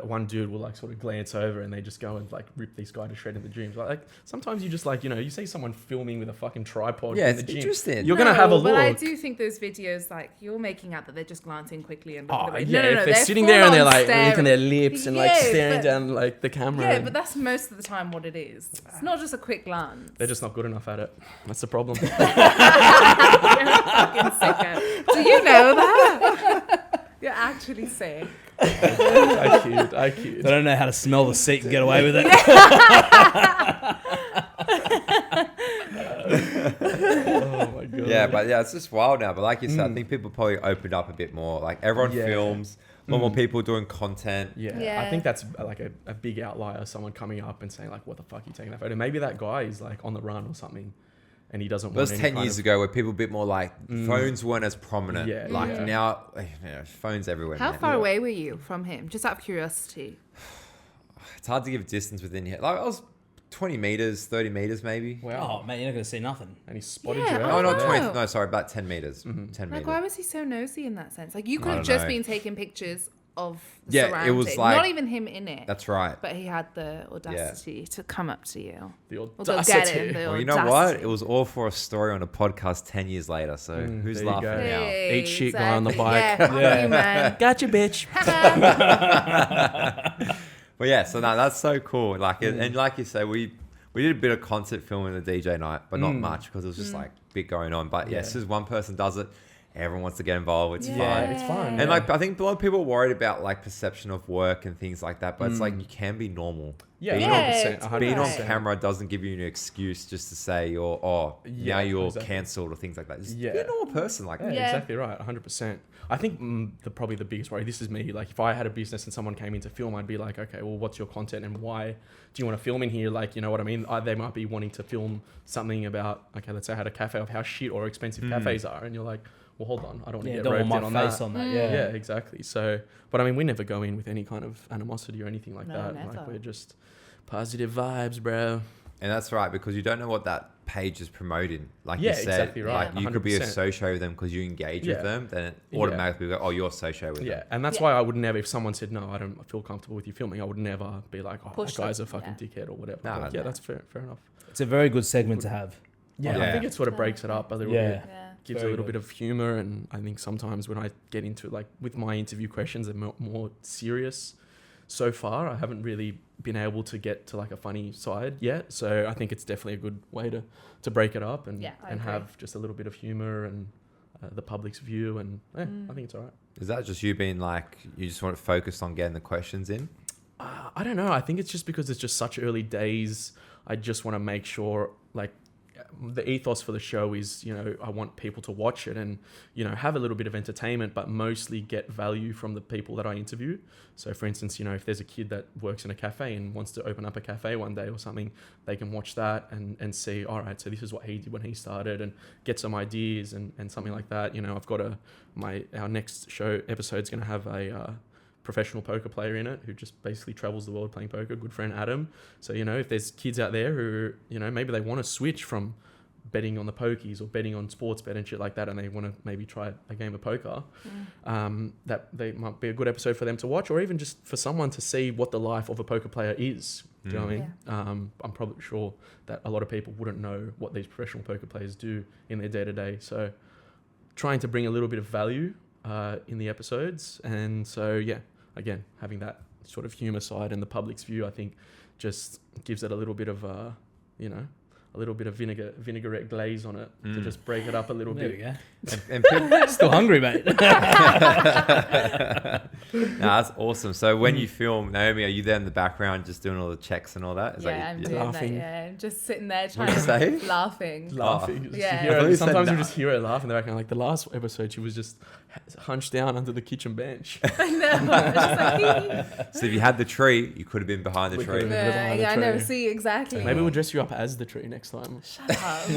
one dude will like sort of glance over and they just go and like rip this guy to shred in the gym. Like sometimes you just like you see someone filming with a fucking tripod Yeah, in the it's gym. interesting. You're gonna have a look. But I do think those videos, like, you're making out that they're just glancing quickly and looking away. yeah, No, if they're sitting there and they're like full-on licking their lips and like Yeah, staring but- down like the camera. Yeah, and but that's most of the time what it is. It's not just a quick glance. they're just not good enough at it. That's the problem. You're a fucking sicko. Do you know that? You're actually sick. I kid. They don't know how to smell the seat and get away with it. Oh my god. Yeah, but yeah, it's just wild now. But like you said, I think people probably opened up a bit more. Like everyone Yeah. films, a lot more people doing content. Yeah, Yeah. I think that's like a big outlier. Someone coming up and saying like, "What the fuck are you taking that photo?" Maybe that guy is like on the run or something, and he doesn't. It was want 10 years ago where people a bit more like phones weren't as prominent. Yeah, like yeah. now, phones everywhere. How man. far away were you from him? Just out of curiosity. It's hard to give distance within here. Like I was 20 meters, 30 meters maybe. Wow. Oh man, you're not gonna see nothing. And he spotted Yeah, you I Oh, out. not know. 20. No, sorry, about 10 meters. 10 Like, meters. why was he so nosy in that sense? Like, you could I have don't just know. been taking pictures of the Yeah, it surrounding. was like- Not even him in it. That's right. But he had the audacity to come up to you. The Or go get audacity. him. The Well, you know what? audacity. It was all for a story on a podcast 10 years later. So who's there you laughing go. now? Hey, Eat shit, guy on the exactly. bike. Yeah, fuck you, man. Gotcha, bitch. But yeah, so no, that's so cool. Like, and like you say, we did a bit of concert filming the DJ night, but not much because it was just like bit going on. But yeah, as soon as one person does it, everyone wants to get involved. It's Yeah. fun. It's fun. And like I think a lot of people are worried about like perception of work and things like that, but it's like you can be normal. Yeah, Being 100%. on- Being on 100%. camera doesn't give you an excuse just to say now you're exactly. cancelled or things like that. Just be Yeah. a normal person like Yeah, that. Yeah. exactly right. 100%. I think probably the biggest worry, this is me, like if I had a business and someone came in to film, I'd be like, okay, well, what's your content and why do you want to film in here? Like, you know what I mean? They might be wanting to film something about, okay, let's say I had a cafe of how shit or expensive cafes are. And you're like, well, hold on. I don't want to Yeah, get don't roped want in my on face that. on that. Yeah, Yeah. exactly. So, but I mean, we never go in with any kind of animosity or anything like No, that. never. Like we're just positive vibes, bro. And that's right, because you don't know what that page is promoting. Like Yeah, you said, exactly right. like you could be 100%. associated with them because you engage Yeah. with them, then it Yeah. automatically go, oh, you're associated with Yeah, them. and that's Yeah. why I would never, if someone said, no, I don't feel comfortable with you filming, I would never be like, oh, Push that guy's them, a fucking yeah. dickhead or whatever. No, Like, yeah, no. that's fair enough. It's a very good segment to have. Yeah, Yeah. I think it sort of breaks it up a little bit. Yeah. Gives Very a little good. bit of humor, and I think sometimes when I get into like with my interview questions, they're more serious. So far, I haven't really been able to get to like a funny side yet. So I think it's definitely a good way to break it up and Yeah, I and agree. have just a little bit of humor and the public's view, and I think it's all right. Is that just you being like, you just want to focus on getting the questions in? I don't know. I think it's just because it's just such early days. I just want to make sure, like, the ethos for the show is, you know, I want people to watch it and, you know, have a little bit of entertainment, but mostly get value from the people that I interview. So, for instance, you know, if there's a kid that works in a cafe and wants to open up a cafe one day or something, they can watch that and see, all right, so this is what he did when he started, and get some ideas and something like that. You know, I've got our next show episode's going to have a professional poker player in it who just basically travels the world playing poker, good friend Adam. So, you know, if there's kids out there who, you know, maybe they want to switch from betting on the pokies or betting on sports bet and shit like that, and they want to maybe try a game of poker, that they might be a good episode for them to watch, or even just for someone to see what the life of a poker player is. Do you know what I mean? I'm probably sure that a lot of people wouldn't know what these professional poker players do in their day-to-day. So trying to bring a little bit of value in the episodes. And so, yeah, again, having that sort of humor side and the public's view, I think just gives it a little bit of, you know, a little bit of vinaigrette glaze on it to just break it up a little There bit. we go. And people, Still hungry, mate. that's awesome. So when you film, Naomi, are you there in the background just doing all the checks and all that? Is Yeah, that I'm you- doing Laughing. that. Yeah, just sitting there What'd trying you to say? laughing. Laughing. Yeah. You I hear thought her, you said sometimes you nah. just hear her laugh in the background. Like the last episode, she was just hunched down under the kitchen bench. I know. It's just like, So if you had the tree, you could have been behind the We tree. could've been. yeah, behind the I never tree. see exactly. Maybe we'll dress you up as the tree next time. Shut up.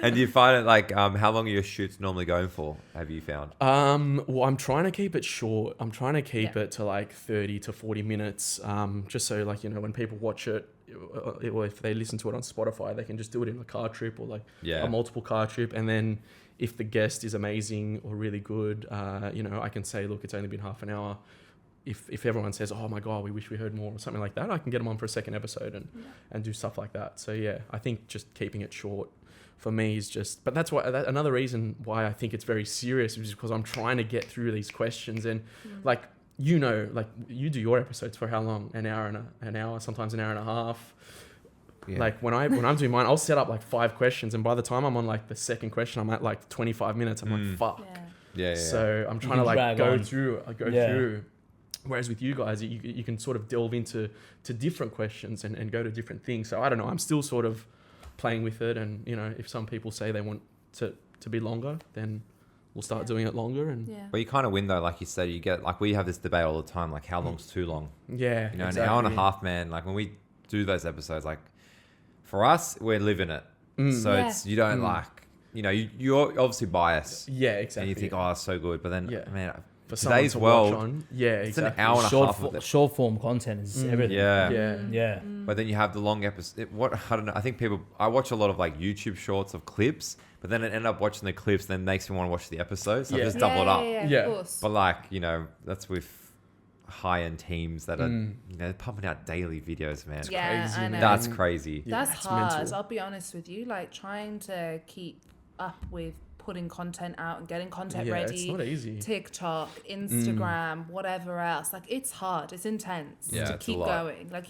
And do you find it like, how long are your shoots normally going for? Have you found? Well, I'm trying to keep it short. I'm trying to keep Yeah. it to like 30 to 40 minutes. Just so, like, you know, when people watch it, or if they listen to it on Spotify, they can just do it in a car trip or like Yeah. a multiple car trip. And then if the guest is amazing or really good, you know, I can say, look, it's only been half an hour. If everyone says, oh my God, we wish we heard more or something like that, I can get them on for a second episode and do stuff like that. So yeah, I think just keeping it short for me is just, but that's why, another reason why I think it's very serious is because I'm trying to get through these questions and like, you know, like you do your episodes for how long? An hour, sometimes an hour and a half. Yeah. Like when I'm doing mine, I'll set up like 5 questions, and by the time I'm on like the second question, I'm at like 25 minutes. I'm like, fuck. Yeah. Yeah. So I'm trying can to like drag go on. through. Whereas with you guys, you can sort of delve into different questions and go to different things. So I don't know. I'm still sort of playing with it, and you know, if some people say they want to be longer, then we'll start doing it longer. And Yeah. But you kind of win though, like you said, you get, like we have this debate all the time, like how long's too long? yeah, You know, exactly. an hour and a half, man. Like when we do those episodes, like for us, we're living it. So Yeah. it's, you don't like, you know, you're obviously biased. Yeah, exactly. And you think, oh, it's so good. But then, Yeah. man, for someone today's to world, watch on, yeah, it's an exactly. hour and a half of it. Short form content is everything. Yeah. Yeah, Yeah. But then you have the long episode. I don't know. I think I watch a lot of like YouTube shorts of clips, but then I end up watching the clips, then it makes me want to watch the episodes. So I Yeah. just double it up. Yeah. Of course. But like, you know, that's with high-end teams that are, you know, they're pumping out daily videos, man. Yeah, crazy, I man. know. That's crazy. Yeah, That's it's hard. mental. I'll be honest with you. Like trying to keep up with putting content out and getting content yeah, ready. it's not easy. TikTok, Instagram, whatever else. Like it's hard. It's intense Yeah, to it's a keep lot. going. Like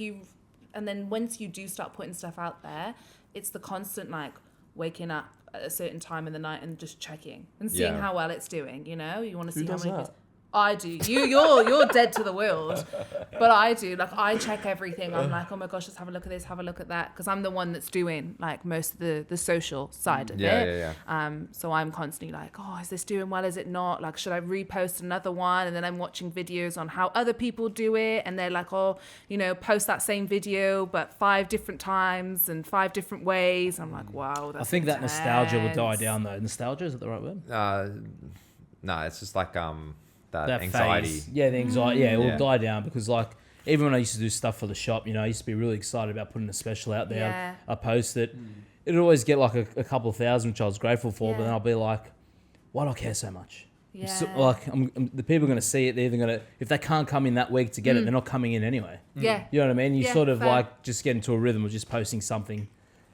and then once you do start putting stuff out there, it's the constant like waking up at a certain time in the night and just checking and seeing how well it's doing. You know, you want to see Who how does many. that? I do. You're dead to the world, but I do. Like I check everything. I'm like, oh my gosh, let's have a look at this, have a look at that, because I'm the one that's doing like most of the social side of it. So I'm constantly like, oh, is this doing well? Is it not? Like, should I repost another one? And then I'm watching videos on how other people do it, and they're like, oh, you know, post that same video but 5 different times and 5 different ways. I'm like, wow, that's I think that intense. nostalgia will die down though. Nostalgia, is that the right word? No, it's just like that anxiety. Phase. Yeah, the anxiety. Yeah, it will die down because like even when I used to do stuff for the shop, you know, I used to be really excited about putting a special out there. Yeah. I post it. It'd always get like a couple of thousand, which I was grateful for. But then I'll be like, why do I care so much? Yeah. So, the people are going to see it. They're either going to, if they can't come in that week to get it, they're not coming in anyway. Yeah. You know what I mean? You Yeah, sort of fair. like just get into a rhythm of just posting something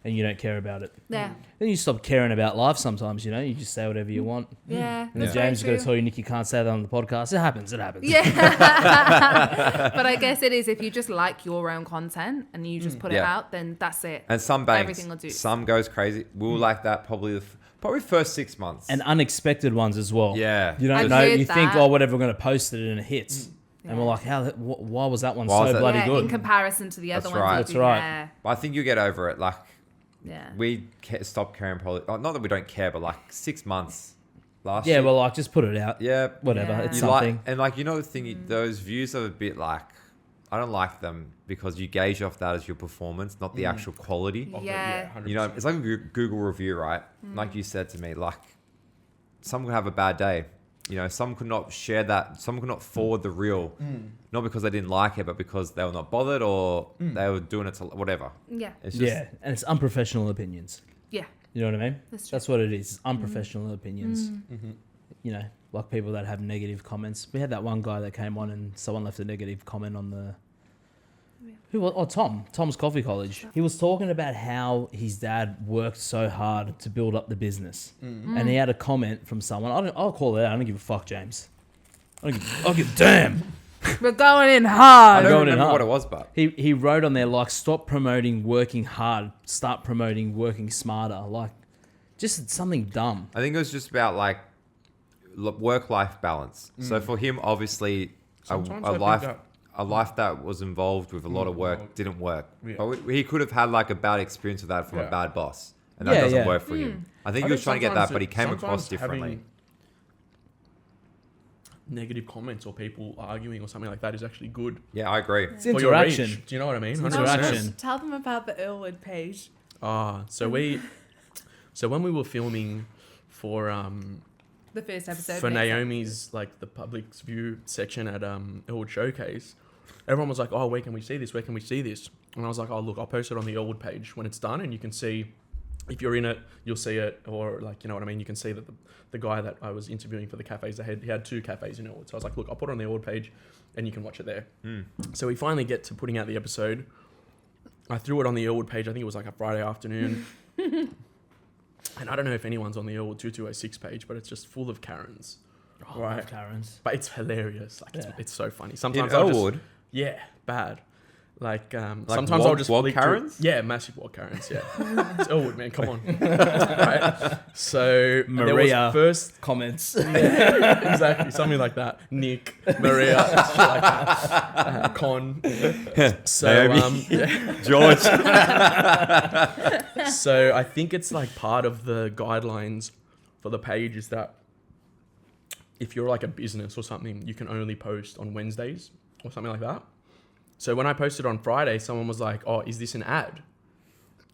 and you don't care about it. Yeah. Then you stop caring about life sometimes, you know? You just say whatever you want. Yeah. And then that's very James is going to true. tell you, Nick, you can't say that on the podcast. It happens. Yeah. But I guess it is, if you just like your own content and you just put it out, then that's it. And some banks, Everything will do. some goes crazy. We'll like that probably probably first 6 months. And unexpected ones as well. Yeah. You don't I've know. heard You think, that. oh, whatever, we're going to post it and it hits. And we're like, why was that one Why was so that- bloody Yeah, good? in comparison to the other That's ones. right. that That's do, right. Yeah. But I think you get over it. Like Yeah. we stopped caring probably. Not that we don't care, but like 6 months last Yeah, year. well, like, just put it out. Yeah. Whatever. Yeah. It's You something. like, and like, you know, the thing, those views are a bit like, I don't like them because you gauge off that as your performance, not the actual quality. Yeah. 100%. You know, it's like a Google review, right? Like you said to me, like some could have a bad day. You know, some could not share that. Some could not forward the reel, not because they didn't like it, but because they were not bothered or they were doing it to whatever. Yeah. It's just, Yeah, and it's unprofessional opinions. Yeah. You know what I mean? That's true. That's what it is. It's unprofessional opinions. You know, like people that have negative comments. We had that one guy that came on and someone left a negative comment on the... Who was? Oh, Tom's Coffee College. He was talking about how his dad worked so hard to build up the business. And he had a comment from someone. I'll call it out. I don't give a fuck, James. I don't give a damn. We're going in I hard. don't going in remember hard. what it was, but He wrote on there, like, stop promoting working hard. Start promoting working smarter. Like, just something dumb. I think it was just about like work-life balance. So for him, obviously, Sometimes I a think life. that- A life that was involved with a lot of work didn't work. Yeah. But he could have had like a bad experience with that from a Yeah. bad boss. And that Yeah, doesn't yeah. work for him. I think I he was think trying to get that, sometimes but he came sometimes across differently. having Negative comments or people arguing or something like that is actually good Yeah, I agree. It's for your reach. interaction. Do you know what I mean? Interaction. Tell them about the Earlwood page. So when we were filming for The first episode. for next Naomi's like the public's view section at Elwood Showcase, everyone was like, "Oh, where can we see this? Where can we see this?" And I was like, "Oh, look, I'll post it on the Elwood page when it's done, and you can see if you're in it, you'll see it, or like you know what I mean. You can see that the guy that I was interviewing for the cafes, he had 2 cafes in Elwood. So I was like, look, I'll put it on the Elwood page, and you can watch it there. So we finally get to putting out the episode. I threw it on the Elwood page. I think it was like a Friday afternoon. And I don't know if anyone's on the Elwood 2206 page, but it's just full of Karens. Oh, I love Karens. But it's hilarious. Like Yeah. it's so funny. In Sometimes I'll Elwood, just, yeah, bad. Like sometimes wog- I'll just wog flick through- Karens? Yeah, massive wog Karens. Yeah, it's Elwood, man. Come on. Right? So there was Maria first comments. yeah, exactly something like that. Nick, Maria, shit like that. Con. So Naomi. yeah. George. So I think it's like part of the guidelines for the page is that if you're like a business or something, you can only post on Wednesdays or something like that. So when I posted on Friday, someone was like, "Oh, is this an ad?"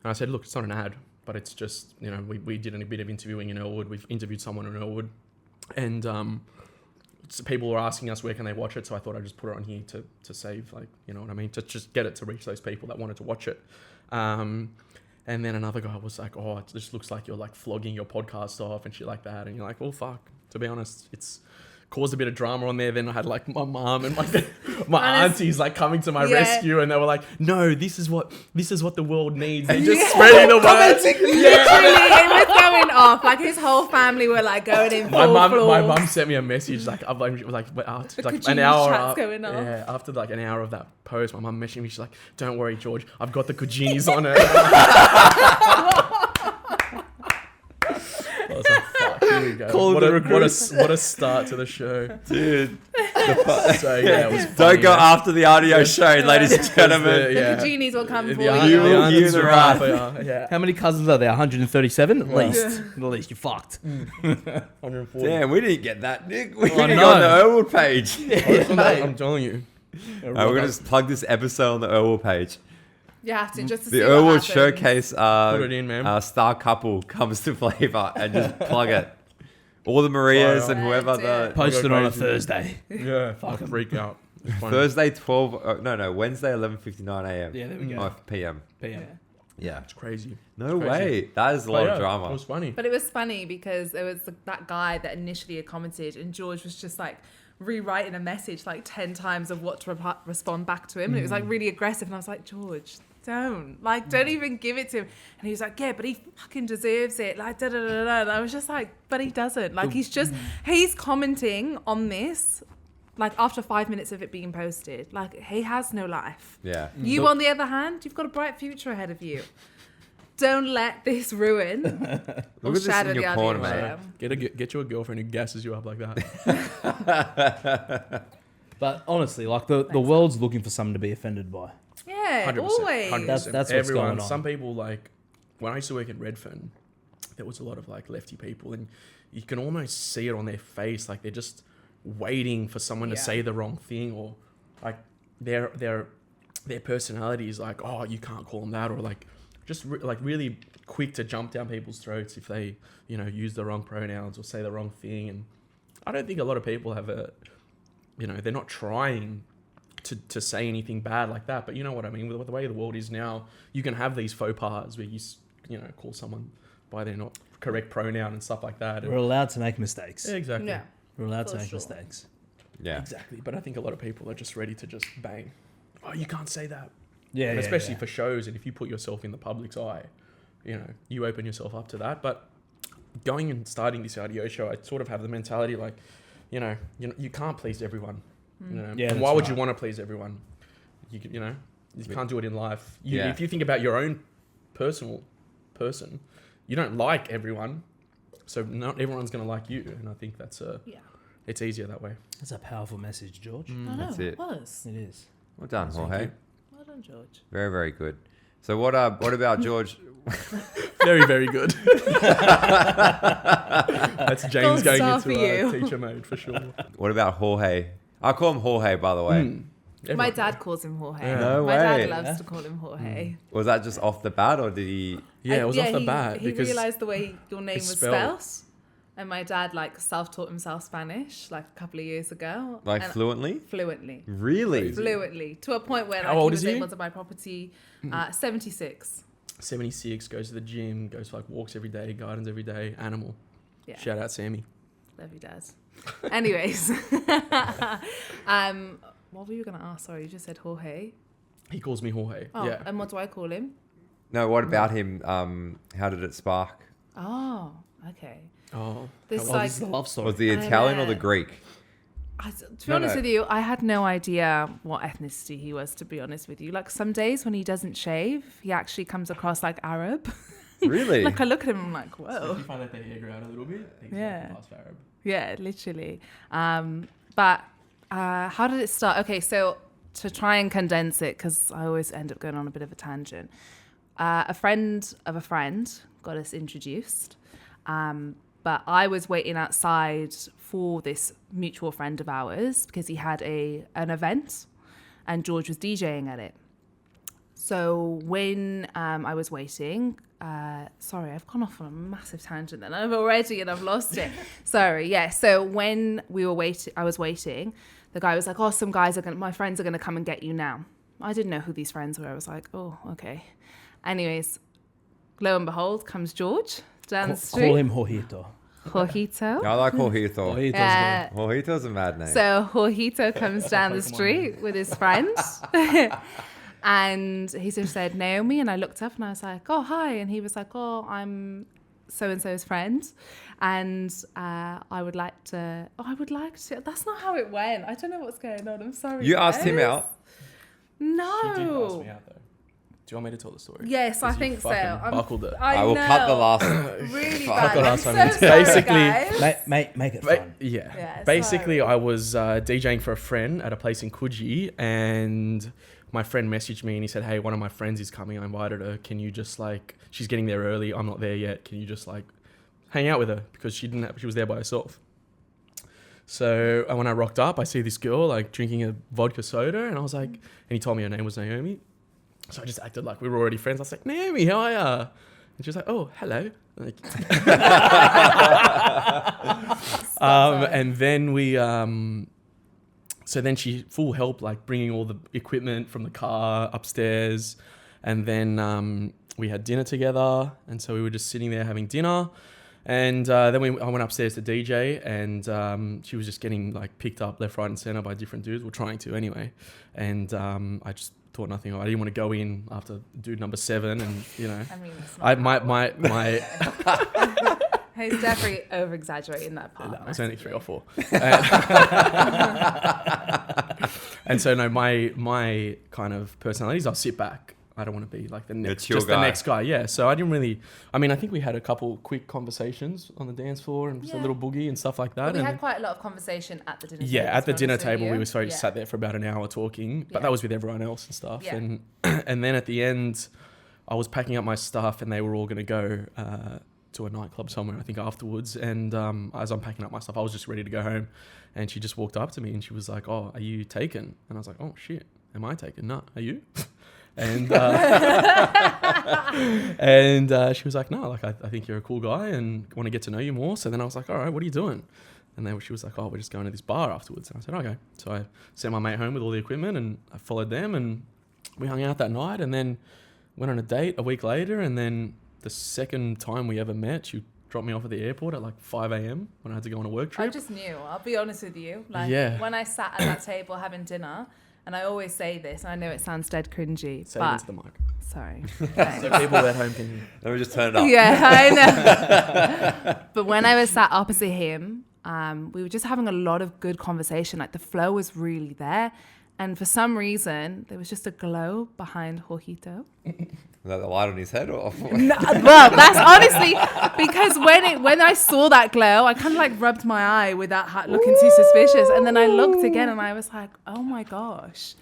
And I said, "Look, it's not an ad, but it's just, you know, we did a bit of interviewing in Elwood. We've interviewed someone in Elwood, and so people were asking us where can they watch it. So I thought I'd just put it on here to save, like, you know what I mean, to just get it to reach those people that wanted to watch it." And then another guy was like, "Oh, it just looks like you're like flogging your podcast off and shit like that." And you're like, "Well, fuck. To be honest, it's caused a bit of drama on there." Then I had like my mom and my aunties like coming to my rescue, and they were like, "No, this is what the world needs." They're just spreading the word. Literally, it was going off. Like his whole family were like going in full My floors. mum sent me a message like after like an Kajuni's hour. chat's going off. Yeah, after like an hour of that post, my mum messaged me. She's like, "Don't worry, George, I've got the Kajinis on it." go. Call What the a, recruits. what a start to the show. Dude. So yeah, it was Don't funny, go man. after the audio show, ladies and gentlemen. The genies will come for aunt- you. You- aunt you and the giraffe, right. yeah. How many cousins are there? 137 at least. Yeah. At least you're fucked. 140. Damn, we didn't get that, Nick. We I didn't go on the know. Irwood page. I'm telling you. We're going to just plug this episode on the Irwood page. You have to just to The see what Irwood happens. Showcase Put it in, man. star couple comes to Flaeva and just plug it. All the Marias Fire and up. whoever That's the... it. Posted Go on a crazy. Thursday. Yeah, fucking freak out. It's funny. Thursday 12... Wednesday 11:59 a.m. Yeah, there we go. Oh, p.m. PM. Yeah. It's crazy. No It's crazy. way. That is a lot Oh, of yeah, drama. It was funny. But it was funny because there was that guy that initially had commented, and George was just like rewriting a message like 10 times of what to respond back to him. And it was like really aggressive. And I was like, George, don't even give it to him. And he was like, yeah, but he fucking deserves it. Like, da da da da. And I was just like, but he doesn't. Like, he's commenting on this. Like after 5 minutes of it being posted, like he has no life. Yeah. You, on the other hand, you've got a bright future ahead of you. Don't let this ruin Look or at this shatter in the your idea corner, of mate. it. Get you a girlfriend who gasses you up like that. But honestly, like the world's looking for something to be offended by. Yeah, 100%, always. 100%. That's what's Everyone, going on. Some people, like, when I used to work at Redfern, there was a lot of, like, lefty people, and you can almost see it on their face. Like, they're just waiting for someone to Yeah. say the wrong thing, or, like, their personality is like, oh, you can't call them that, or, like, just, really quick to jump down people's throats if they, use the wrong pronouns or say the wrong thing. And I don't think a lot of people have they're not trying to say anything bad like that, but you know what I mean. With the way the world is now, you can have these faux pas where you call someone by their not correct pronoun and stuff like that. And We're allowed to make mistakes. yeah, exactly. Yeah. We're allowed to For make sure. mistakes. Yeah. Exactly. But I think a lot of people are just ready to just bang. Oh, you can't say that. Yeah, And yeah, especially yeah. for shows, and if you put yourself in the public's eye, you open yourself up to that. But going and starting this RDO show, I sort of have the mentality like, you can't please everyone. Yeah, and why that's would you right. want to please everyone? You can't do it in life. Yeah. If you think about your own personal person, you don't like everyone, so not everyone's going to like you. And I think it's easier that way. That's a powerful message, George. I know, That's it. was. It is. Well done, Jorge. Well done, George. Very, very good. So what about George? Very, very good. That's James Gold going star into for you. teacher mode for sure. What about Jorge? I call him Jorge, by the way. My Everyone- dad calls him Jorge. Yeah. No My way. dad loves to call him Jorge. Was that just off the bat, or did he? Yeah, it was off the bat He because realized the way your name it's was spelled. spelled. And my dad self-taught himself Spanish a couple of years ago. Like and fluently? Fluently. Really? Fluently. To a point where How he old was is he? able to buy property. 76. 76, goes to the gym, goes for walks every day, gardens every day, animal. Yeah. Shout out Sammy. Love you, Dad. Anyways. What were you going to ask? Sorry, you just said Jorge. He calls me Jorge. Oh, Yeah. and what do I call him? No. What about him? How did it spark? Oh, okay. Oh, This how- This is a love story. Was the I Italian or the know. Greek? To be honest with you, I had no idea what ethnicity he was, to be honest with you. Like some days when he doesn't shave, he actually comes across like Arab. Really? Like I look at him, I'm like, So whoa. if you find out the hair grow out a little bit, he's Yeah. like the last Arab. Yeah, literally. But how did it start? Okay, so to try and condense it, because I always end up going on a bit of a tangent. A friend of a friend got us introduced. But I was waiting outside for this mutual friend of ours because he had an event and George was DJing at it. So when I was waiting, sorry, I've gone off on a massive tangent then. I've already and I've lost it. Sorry, yeah. So when I was waiting, the guy was like, "Oh, my friends are gonna come and get you now." I didn't know who these friends were. I was like, "Oh, okay." Anyways, lo and behold, comes George down the street. Call him Jorgito. Jorgito. I like Jorgito. Jorgito's Yeah. Jorgito's a mad name. So Jorgito comes down the street with his friend. And he just said, Naomi. And I looked up and I was like, "Oh, hi." And he was like, "Oh, I'm so-and-so's friend. And I would like to. That's not how it went. I don't know what's going on. I'm sorry. You asked him guys. out. She did pass No. me out though. Do you want me to tell the story? Yes, I 'Cause you think so. fucking buckled it. I will cut the last. Really Fuck bad. the I'm last so time. sorry, Basically, guys. Make it fun. Yeah, Basically, sorry. I was DJing for a friend at a place in Coogee, and my friend messaged me and he said, "Hey, one of my friends is coming. I invited her. Can you just like, she's getting there early. I'm not there yet. Can you just like hang out with her because she was there by herself." So when I rocked up, I see this girl like drinking a vodka soda, and I was like, and he told me her name was Naomi. So I just acted like we were already friends. I was like, "Naomi, how are ya?" And she was like, "Oh, hello." Like, and then we, so then she full help like bringing all the equipment from the car upstairs, and then we had dinner together, and so we were just sitting there having dinner, and then I went upstairs to DJ, and she was just getting like picked up left, right, and center by different dudes. We're trying to anyway, and I just thought nothing of it. I didn't want to go in after dude number 7, and you know, I mean, it's not my he's definitely over exaggerating that part. No, it's only 3 or 4. And so no, my kind of personality is I'll sit back. I don't want to be like the next guy. Yeah. So I didn't really. I mean, I think we had a couple quick conversations on the dance floor and just a little boogie and stuff like that. But we and had quite a lot of conversation at the dinner table. yeah, at the to be dinner honest with table, you. we were sat there for about an hour talking, but Yeah. that was with everyone else and stuff. Yeah. And then at the end, I was packing up my stuff, and they were all going to go to a nightclub somewhere, I think afterwards. And as I'm packing up my stuff, I was just ready to go home, and she just walked up to me and she was like, "Oh, are you taken?" And I was like, "Oh shit, am I taken? No, are you?" And and she was like, "No, like I think you're a cool guy and want to get to know you more." So then I was like, "All right, what are you doing?" And then she was like, "Oh, we're just going to this bar afterwards." And I said, "Okay." So I sent my mate home with all the equipment, and I followed them, and we hung out that night, and then went on a date a week later. And then the second time we ever met, she dropped me off at the airport at like 5 a.m. when I had to go on a work trip. I just knew. I'll be honest with you. Like Yeah. when I sat at that table having dinner, and I always say this, and I know it sounds dead cringy, Say it but into the mic. sorry. So people at home can... Let me just turn it up. Yeah, I know. But when I was sat opposite him, we were just having a lot of good conversation. Like the flow was really there. And for some reason, there was just a glow behind Jorgito. Was that the light on his head or? No, well, that's honestly because when I saw that glow, I kind of like rubbed my eye without looking too suspicious. And then I looked again and I was like, oh my gosh.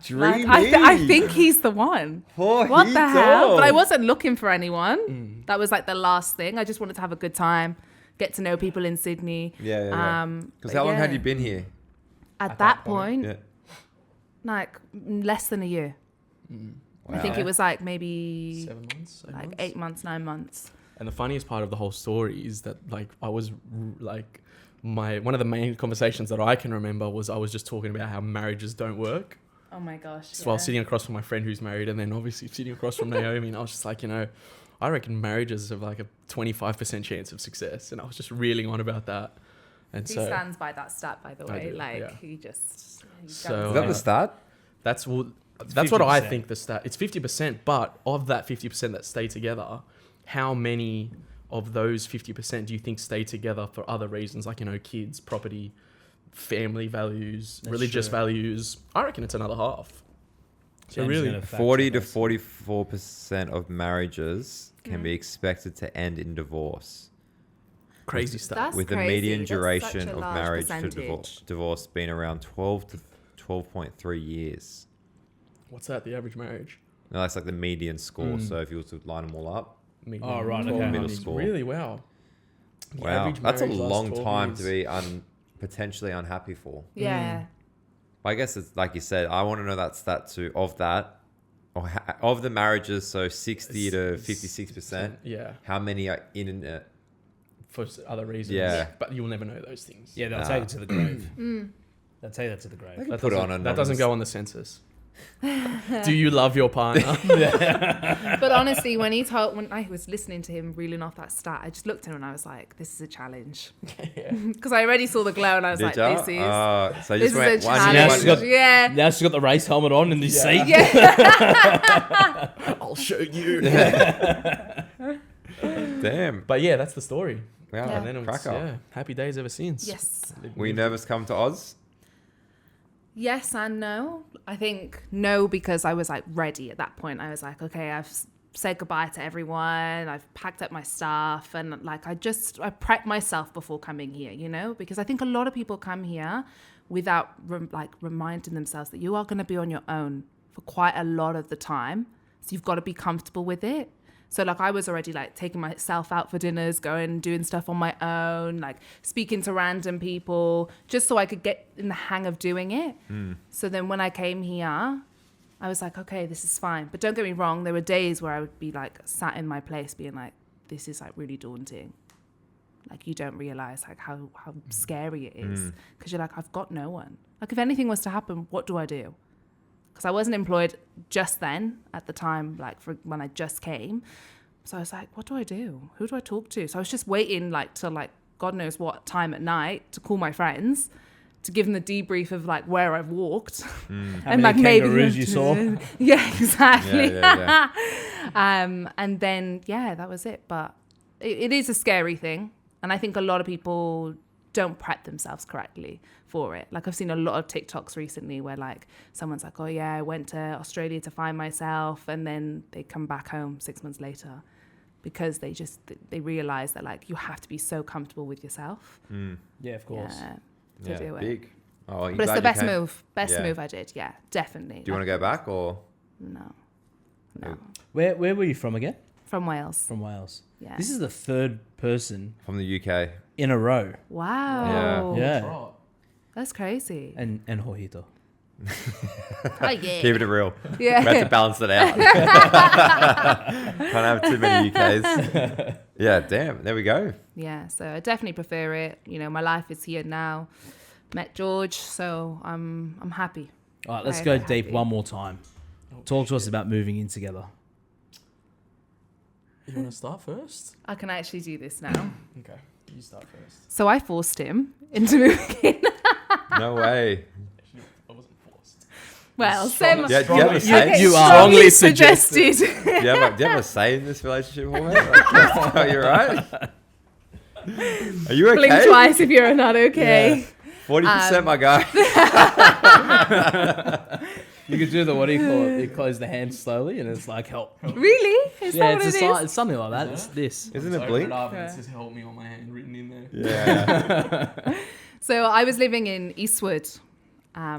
Dreamy. Like, I think he's the one. What the hell? But I wasn't looking for anyone. That was like the last thing. I just wanted to have a good time, get to know people in Sydney. Yeah. Because how long had you been here? At that point, Yeah. like less than a year. I think it was like maybe 7 months? 8 like months? 8 months, 9 months. And the funniest part of the whole story is that like I was like one of the main conversations that I can remember was I was just talking about how marriages don't work. Oh my gosh. So while sitting across from my friend who's married, and then obviously sitting across from Naomi, and I was just like, you know, I reckon marriages have like a 25% chance of success, and I was just reeling on about that. And He so stands by that stat, by the I way. do, Like yeah. he just. So, Is that the start? that's what I think the stat. It's 50%, but of that 50% that stay together, how many of those 50% do you think stay together for other reasons, like, you know, kids, property, family values, That's religious true. values? I reckon it's another half. So James is really, gonna fact 40 check to us. 44% of marriages can be expected to end in divorce, crazy stuff. That's with the crazy. median That's duration such a of large marriage to percentage. divorce being around 12 to 12.3 years. What's that? The average marriage? No, that's like the median score. So if you were to line them all up, Oh, right, 12 okay. Middle months. school. Really? Wow. The wow, average that's a marriage lasts long 12 time years. to be potentially unhappy for. Yeah. But I guess it's like you said. I want to know that stat too of that, or of the marriages. So 60 to 56%. Yeah, How many are in it? for other reasons. Yeah. But you'll never know those things. Yeah, they'll Nah. take it to the grave. They'll take that to the grave. That Put it doesn't, on a that doesn't non- go on the census. Do you love your partner? But honestly, when I was listening to him reeling off that stat, I just looked at him and I was like, "This is a challenge," because I already saw the glow and I was like, ya? "This is So you this just is went a one. Now challenge." she's got- Yeah. Now she's got the race helmet on in this seat. Yeah. I'll show you. Damn. But yeah, that's the story. Wow. And then it was, Cracker. happy days ever since. Yes. Were you nervous coming to Oz? Yes and no. I think no, because I was like ready at that point. I was like, okay, I've said goodbye to everyone. I've packed up my stuff, and like I prepped myself before coming here, you know, because I think a lot of people come here without reminding themselves that you are going to be on your own for quite a lot of the time. So you've got to be comfortable with it. So like I was already like taking myself out for dinners, going doing stuff on my own, like speaking to random people, just so I could get in the hang of doing it. So then when I came here, I was like, okay, this is fine. But don't get me wrong, there were days where I would be like sat in my place being like, this is like really daunting. Like you don't realize like how scary it is, because you're like, I've got no one. Like if anything was to happen, what do I do? Because I wasn't employed just then at the time, like for when I just came. So I was like, what do I do? Who do I talk to? So I was just waiting like till like God knows what time at night to call my friends, to give them the debrief of like where I've walked. And like maybe you saw. Yeah, exactly. Yeah. And then, yeah, that was it. But it is a scary thing. And I think a lot of people don't prep themselves correctly for it. Like I've seen a lot of TikToks recently where like someone's like, oh yeah, I went to Australia to find myself, and then they come back home 6 months later because they realize that like you have to be so comfortable with yourself. Yeah, of course. To do it. Big. Oh, But it's the best move. Best move I did. Yeah, definitely. Do you want to go back or? No. Where were you from again? From Wales. From Wales. Yeah. This is the third person From the UK. in a row. Wow. Yeah. That's crazy. And Jorgito. Oh, yeah. Keep it real. Yeah. We have to balance it out. Can't have too many UKs. Yeah, damn. There we go. Yeah, so I definitely prefer it. You know, my life is here now. Met George, so I'm happy. All right, let's Very, go very deep happy. one more time. Talk to us about moving in together. You want to start first? I can actually do this now. Okay, you start first. So I forced him into moving in. No way. Actually, I wasn't forced. Well, Strongly- Sam, Yeah, do you have a say? okay, You are. strongly Strongly suggested. Do you have a say in this relationship, Jorge? Like, are you right? Are you okay? Blink twice if you're not okay. 40%, my guy. You could do the, what do you call it? You close the hand slowly and it's like help. Really? Is Yeah, that what it's, it is? it's something like that. Is It's it? this. Isn't Just it open blink? up and Yeah. it says "help me" on my hand written in there. Yeah. So I was living in Eastwood,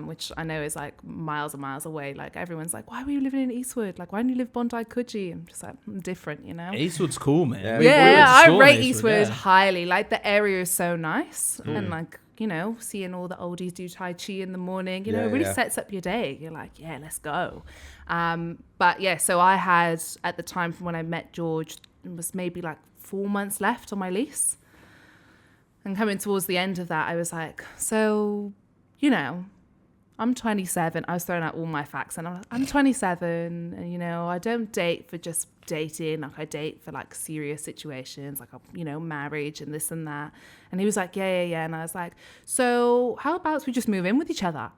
which I know is like miles and miles away. Like everyone's like, why were you living in Eastwood? Like, why don't you live Bondi Coogee? I'm just like, I'm different, you know? Eastwood's cool, man. Yeah. We went Yeah, to I school in rate Eastwood yeah. highly. Like the area is so nice, and like, you know, seeing all the oldies do Tai Chi in the morning, you know, Yeah, it really yeah. sets up your day. You're like, yeah, let's go. But yeah, so I had at the time from when I met George, it was maybe like 4 months left on my lease. And coming towards the end of that, I was like, so, you know, I'm 27. I was throwing out all my facts, and I'm like, I'm 27, and you know, I don't date for just dating. Like I date for like serious situations, like you know, marriage and this and that. And he was like, yeah. And I was like, so how about we just move in with each other?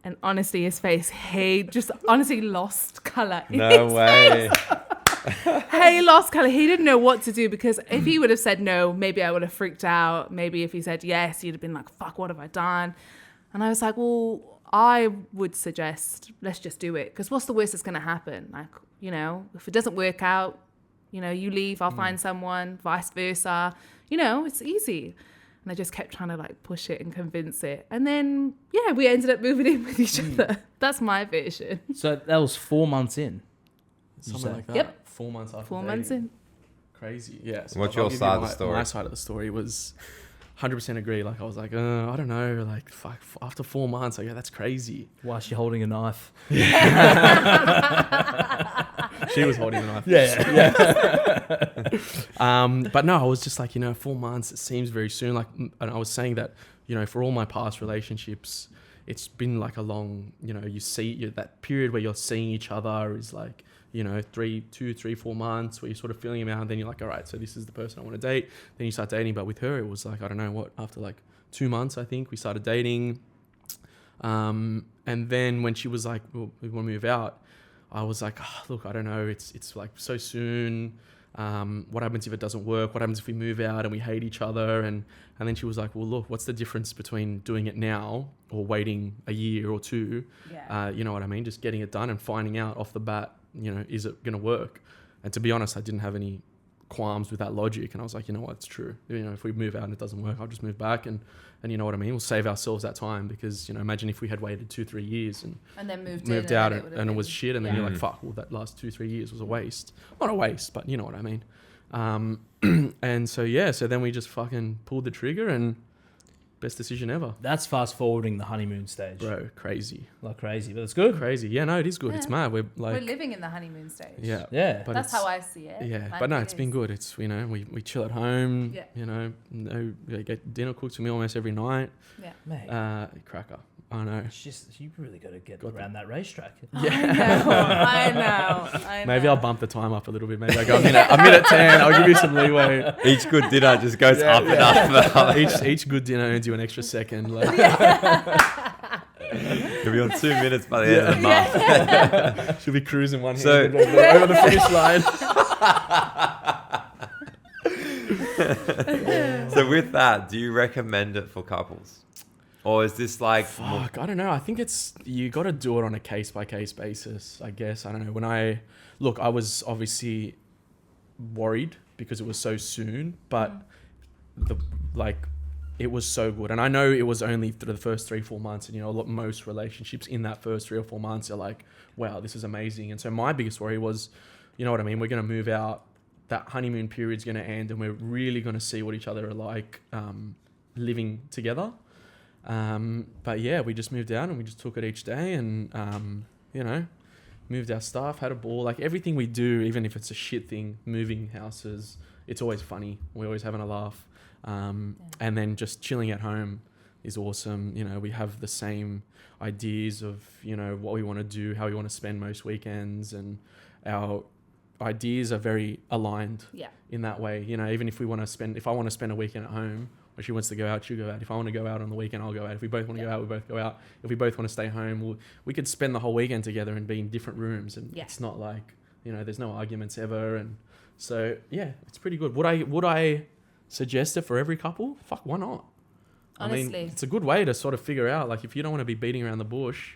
And honestly, his face, he just honestly lost color. No way. He lost color. He didn't know what to do, because if he would have said no, maybe I would have freaked out. Maybe if he said yes, he'd have been like, fuck, what have I done? And I was like, well, I would suggest let's just do it, because what's the worst that's going to happen? Like, you know, if it doesn't work out, you know, you leave, I'll find someone, vice versa. You know, it's easy. And I just kept trying to like push it and convince it. And then, yeah, we ended up moving in with each other. That's my version. So that was 4 months in. Something say? like that. Yep. 4 months after 4 months dating. in. Crazy. Yeah. So What's I'll your give you side of the my- story? My side of the story was 100% agree. Like I was like, I don't know. Like fuck, after 4 months, I go, that's crazy. Why is she holding a knife? She was holding the knife. Yeah. But no, I was just like, you know, 4 months, it seems very soon. Like, and I was saying that, you know, for all my past relationships, it's been like a long, you know, that period where you're seeing each other is like, you know, 2, 3, 4 months where you're sort of feeling them out. And then you're like, all right, so this is the person I want to date. Then you start dating. But with her, it was like, I don't know what, after like 2 months, I think we started dating. And then when she was like, well, we want to move out, I was like, oh, look, I don't know. It's like so soon. What happens if it doesn't work? What happens if we move out and we hate each other? And then she was like, well, look, what's the difference between doing it now or waiting a year or two? Yeah. You know what I mean? Just getting it done and finding out off the bat, you know, is it going to work? And to be honest, I didn't have any qualms with that logic. And I was like, you know what, it's true. You know, if we move out and it doesn't work, I'll just move back. And you know what I mean? We'll save ourselves that time because, you know, imagine if we had waited 2-3 years and then moved out and and it was shit. And then yeah. you're like, fuck, well, that last 2-3 years was a waste. Not a waste, but you know what I mean? And so, yeah, so then we just fucking pulled the trigger and best decision ever. That's fast forwarding the honeymoon stage. Bro, crazy. Like crazy, but it's good. Crazy. Yeah, no, it is good. Yeah. It's mad. We're like... We're living in the honeymoon stage. Yeah. Yeah. But that's it's- how I see it. Yeah, Like but no, it it's been is. good. It's, you know, we chill at home. Yeah. You know, we get dinner cooked for me almost every night. Yeah. Mate, Cracker. I know. it's just, you really got to get Got around that racetrack. I know. Maybe I'll bump the time up a little bit. Maybe I go a minute 10. I'll give you some leeway. Each good dinner just goes up and up. Each good dinner earns you an extra second. Like, You'll be on 2 minutes by the end of the month. she'll be cruising one hand So- over the finish line. So with that, do you recommend it for couples? Or is this like... Fuck, I don't know. I think it's, you got to do it on a case by case basis, I guess. I don't know. I was obviously worried because it was so soon, but it was so good. And I know it was only through the first 3-4 months. And, you know, most relationships in that first 3 or 4 months are like, wow, this is amazing. And so my biggest worry was, you know what I mean? We're going to move out. That honeymoon period's going to end and we're really going to see what each other are like living together. But yeah, we just moved out and we just took it each day and, you know, moved our stuff, had a ball. Like everything we do, even if it's a shit thing, moving houses, it's always funny. We're always having a laugh. And then just chilling at home is awesome. You know, we have the same ideas of, you know, what we want to do, how we want to spend most weekends, and our ideas are very aligned in that way. You know, even if I want to spend a weekend at home, or she wants to go out, she'll go out. If I want to go out on the weekend, I'll go out. If we both want to go out, we both go out. If we both want to stay home, we could spend the whole weekend together and be in different rooms. And it's not like, you know, there's no arguments ever. And so, yeah, it's pretty good. Would I suggest it for every couple? Fuck, why not? Honestly. I mean, it's a good way to sort of figure out, like, if you don't want to be beating around the bush,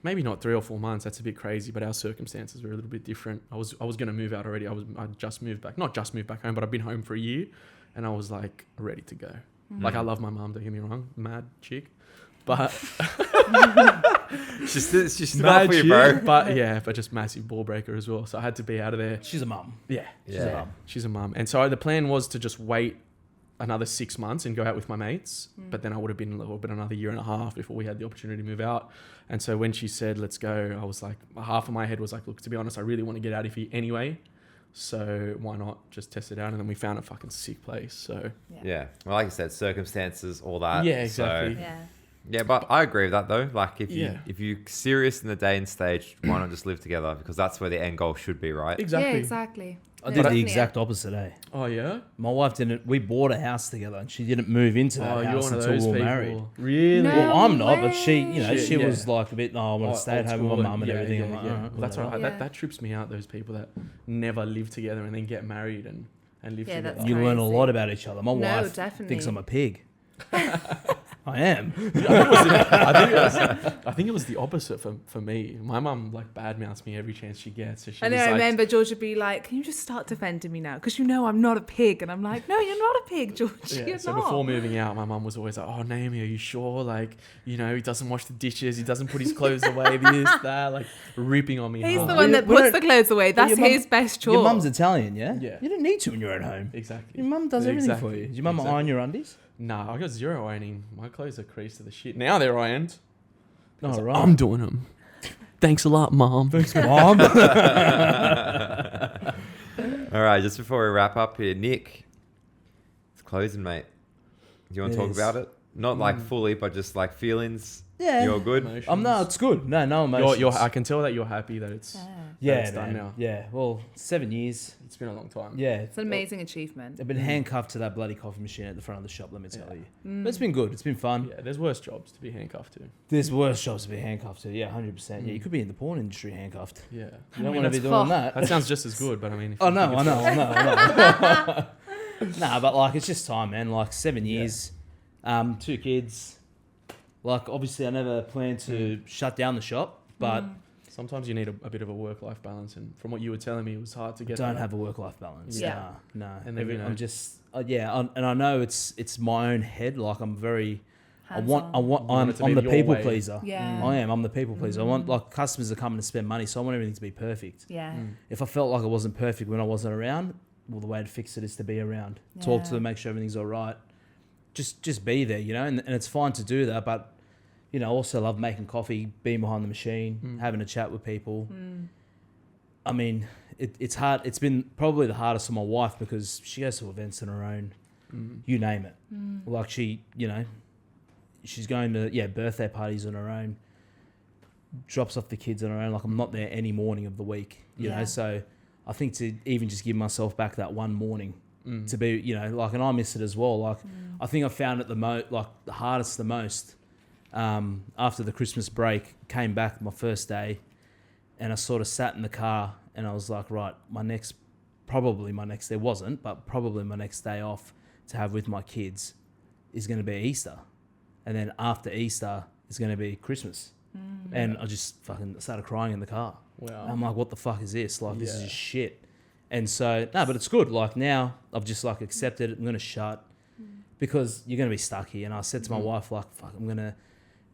maybe not 3 or 4 months. That's a bit crazy, but our circumstances were a little bit different. I was going to move out already. I just moved back, not just moved back home, but I've been home for a year, and I was like ready to go. Like, I love my mum, don't get me wrong, mad chick, but She's still mad up for you, chick, bro. but just massive ball breaker as well. So I had to be out of there. She's a mum. Yeah, She's a mum. she's a mum. And so the plan was to just wait another 6 months and go out with my mates. But then I would have been a little bit another 1.5 years before we had the opportunity to move out. And so when she said, let's go, I was like, half of my head was like, look, to be honest, I really want to get out of here anyway. So why not just test it out? And then we found a fucking sick place. So Yeah. Well, like you said, circumstances, all that. yeah, exactly. So, yeah, but I agree with that though. Like if you're serious in the dating stage, why not just live together? Because that's where the end goal should be, right? Exactly. Yeah, exactly. I did the exact opposite, eh? Oh yeah. My wife didn't. We bought a house together, and she didn't move into that house until we were married. Really? No. Well, I'm not, but she, Shit, she yeah. was like a bit. No, I want to stay at home with my mum and everything. I'm like, Yeah. all right, Well, that's all right. Yeah. That trips me out. Those people that never live together and then get married and live Yeah, together. that's You learn a crazy. lot about each other. My No, wife definitely. thinks I'm a pig. I am. I think it was the opposite for me. My mum like badmouths me every chance she gets. So she I know. was I like, remember George would be like, "Can you just start defending me now? Because you know I'm not a pig." And I'm like, "No, you're not a pig, George. Yeah, You're so not." before moving out, my mum was always like, "Oh, Naomi, are you sure? Like, you know, he doesn't wash the dishes, he doesn't put his clothes away, this, that, like ripping on me." He's hard. the one that We puts don't- the clothes away. That's your mum- his best chore. Your mum's Italian, yeah? Yeah. You don't need to when you're at home. Exactly. Your mum does everything Exactly. for you. Does your mum Exactly. iron your undies? Nah, I got zero ironing. My clothes are creased to the shit. Now they're ironed. Oh, right. I'm doing them. Thanks a lot, Mom. Thanks, Mom. All right, just before we wrap up here, Nick, it's closing, mate. Do you want to It talk is. about it? Not like fully, but just like feelings. Yeah. You're good. Emotions. No, it's good. No emotions. You're, I can tell that you're happy that it's Yeah, it's done man. now. Yeah. Well, 7 years. It's been a long time. Yeah. It's an amazing achievement. I've been handcuffed to that bloody coffee machine at the front of the shop, let me tell you. Mm. But it's been good. It's been fun. Yeah, there's worse jobs to be handcuffed to. There's worse jobs to be handcuffed to. Yeah, 100%. Yeah, you could be in the porn industry handcuffed. Yeah. You don't mean, want to be that's doing fuck. that. That sounds just as good, but I mean... if Oh, you no, think I it's- know. Nah, but like, it's just time, man. Like, 7 years, 2 kids. Like, obviously, I never planned to shut down the shop, but Sometimes you need a bit of a work-life balance, and from what you were telling me, it was hard to get. don't that. have a work-life balance. Yeah. No. And then, you know- I'm just, and I know it's my own head. Like, I'm very, Hands-on. want it to I'm be the your people way. pleaser. Yeah. I am. I'm the people pleaser. I want, like, customers are coming to spend money, so I want everything to be perfect. Yeah. If I felt like it wasn't perfect when I wasn't around, well, the way to fix it is to be around. Talk to Yeah. them, make sure everything's all right. Just be there, you know, and it's fine to do that, but, you know, I also love making coffee, being behind the machine, having a chat with people. I mean, it's hard. It's been probably the hardest for my wife because she goes to events on her own, you name it. Like she, you know, she's going to, birthday parties on her own, drops off the kids on her own. Like, I'm not there any morning of the week, you know, so I think to even just give myself back that one morning to be, you know, like, and I miss it as well. Like, I think I found it the hardest the most after the Christmas break, came back my first day, and I sort of sat in the car and I was like, right, probably my next day off to have with my kids is going to be Easter. And then after Easter is going to be Christmas. And I just fucking started crying in the car. Wow. I'm like, what the fuck is this? Like, this is just shit. And so, no, but it's good. Like, now I've just like accepted it. I'm going to shut because you're going to be stuck here. And I said to my wife, like, fuck, I'm going to,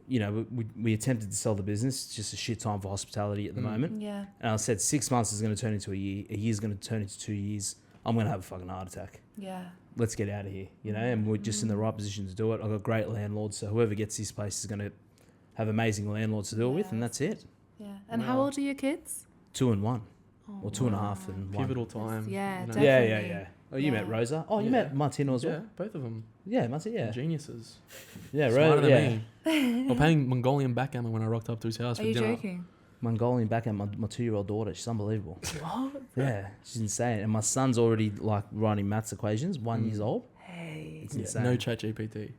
you know, we attempted to sell the business. It's just a shit time for hospitality at the moment. Yeah. And I said 6 months is going to turn into a year. A year's going to turn into 2 years. I'm going to have a fucking heart attack. Yeah. Let's get out of here, you know, and we're just in the right position to do it. I've got great landlords, so whoever gets this place is going to have amazing landlords to deal with, and that's it. Yeah. And how old are your kids? 2 and 1. Or 2.5 and 1. Pivotal time. Yeah, you know? definitely. Yeah. Oh, you met Yeah. Rosa? Oh, you Yeah. met Martino as Yeah, well? both of them. Yeah, Martino, yeah. Geniuses. Yeah, Smarter Rosa, than yeah. me. We're paying Mongolian backgammon when I rocked up to his house Are for you dinner. joking? Mongolian backhand, my 2-year-old daughter, she's unbelievable. What? Yeah, she's insane. And my son's already, like, writing maths equations, 1 years old. Hey. It's Yeah, insane. no chat GPT.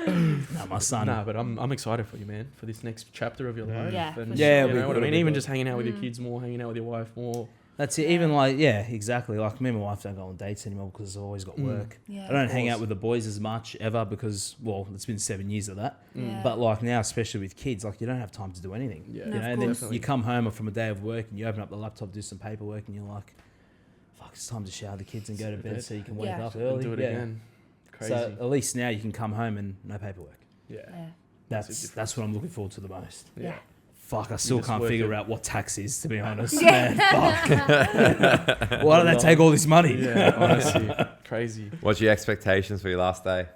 No, my son. Nah, but I'm excited for you, man, for this next chapter of your life. Yeah, and, for Yeah, you we know what I could mean? have Even got- just hanging out with your kids more, hanging out with your wife more. That's it. Even like, yeah, exactly. Like, me and my wife don't go on dates anymore because I've always got work. Yeah, I don't of hang out course. with the boys as much ever because, well, it's been 7 years of that. Yeah. But like now, especially with kids, like you don't have time to do anything. Yeah. You No, know, of and then course. you come home from a day of work and you open up the laptop, do some paperwork, and you're like, "Fuck, it's time to shower the kids and go to bed so you can wake Yeah. up And early." do it Yeah. again. Crazy. So at least now you can come home and no paperwork. yeah. Yeah. Massive That's what I'm looking forward to the most. Yeah. Fuck, I still just can't work figure it. out what tax is, to be honest. Man, fuck. Why do they take all this money? Yeah, honestly. Crazy. What's your expectations for your last day?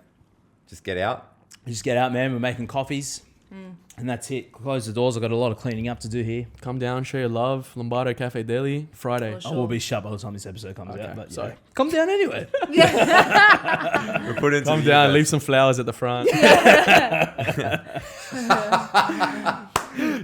Just get out? Just get out, man. We're making coffees. And that's it. Close the doors. I've got a lot of cleaning up to do here. Come down, show your love. Lombardo Cafe Deli, Friday. For I will be shut by the time this episode comes Okay, out. But sorry. yeah. Come down anyway. We're put into Come the down, universe. leave some flowers at the front.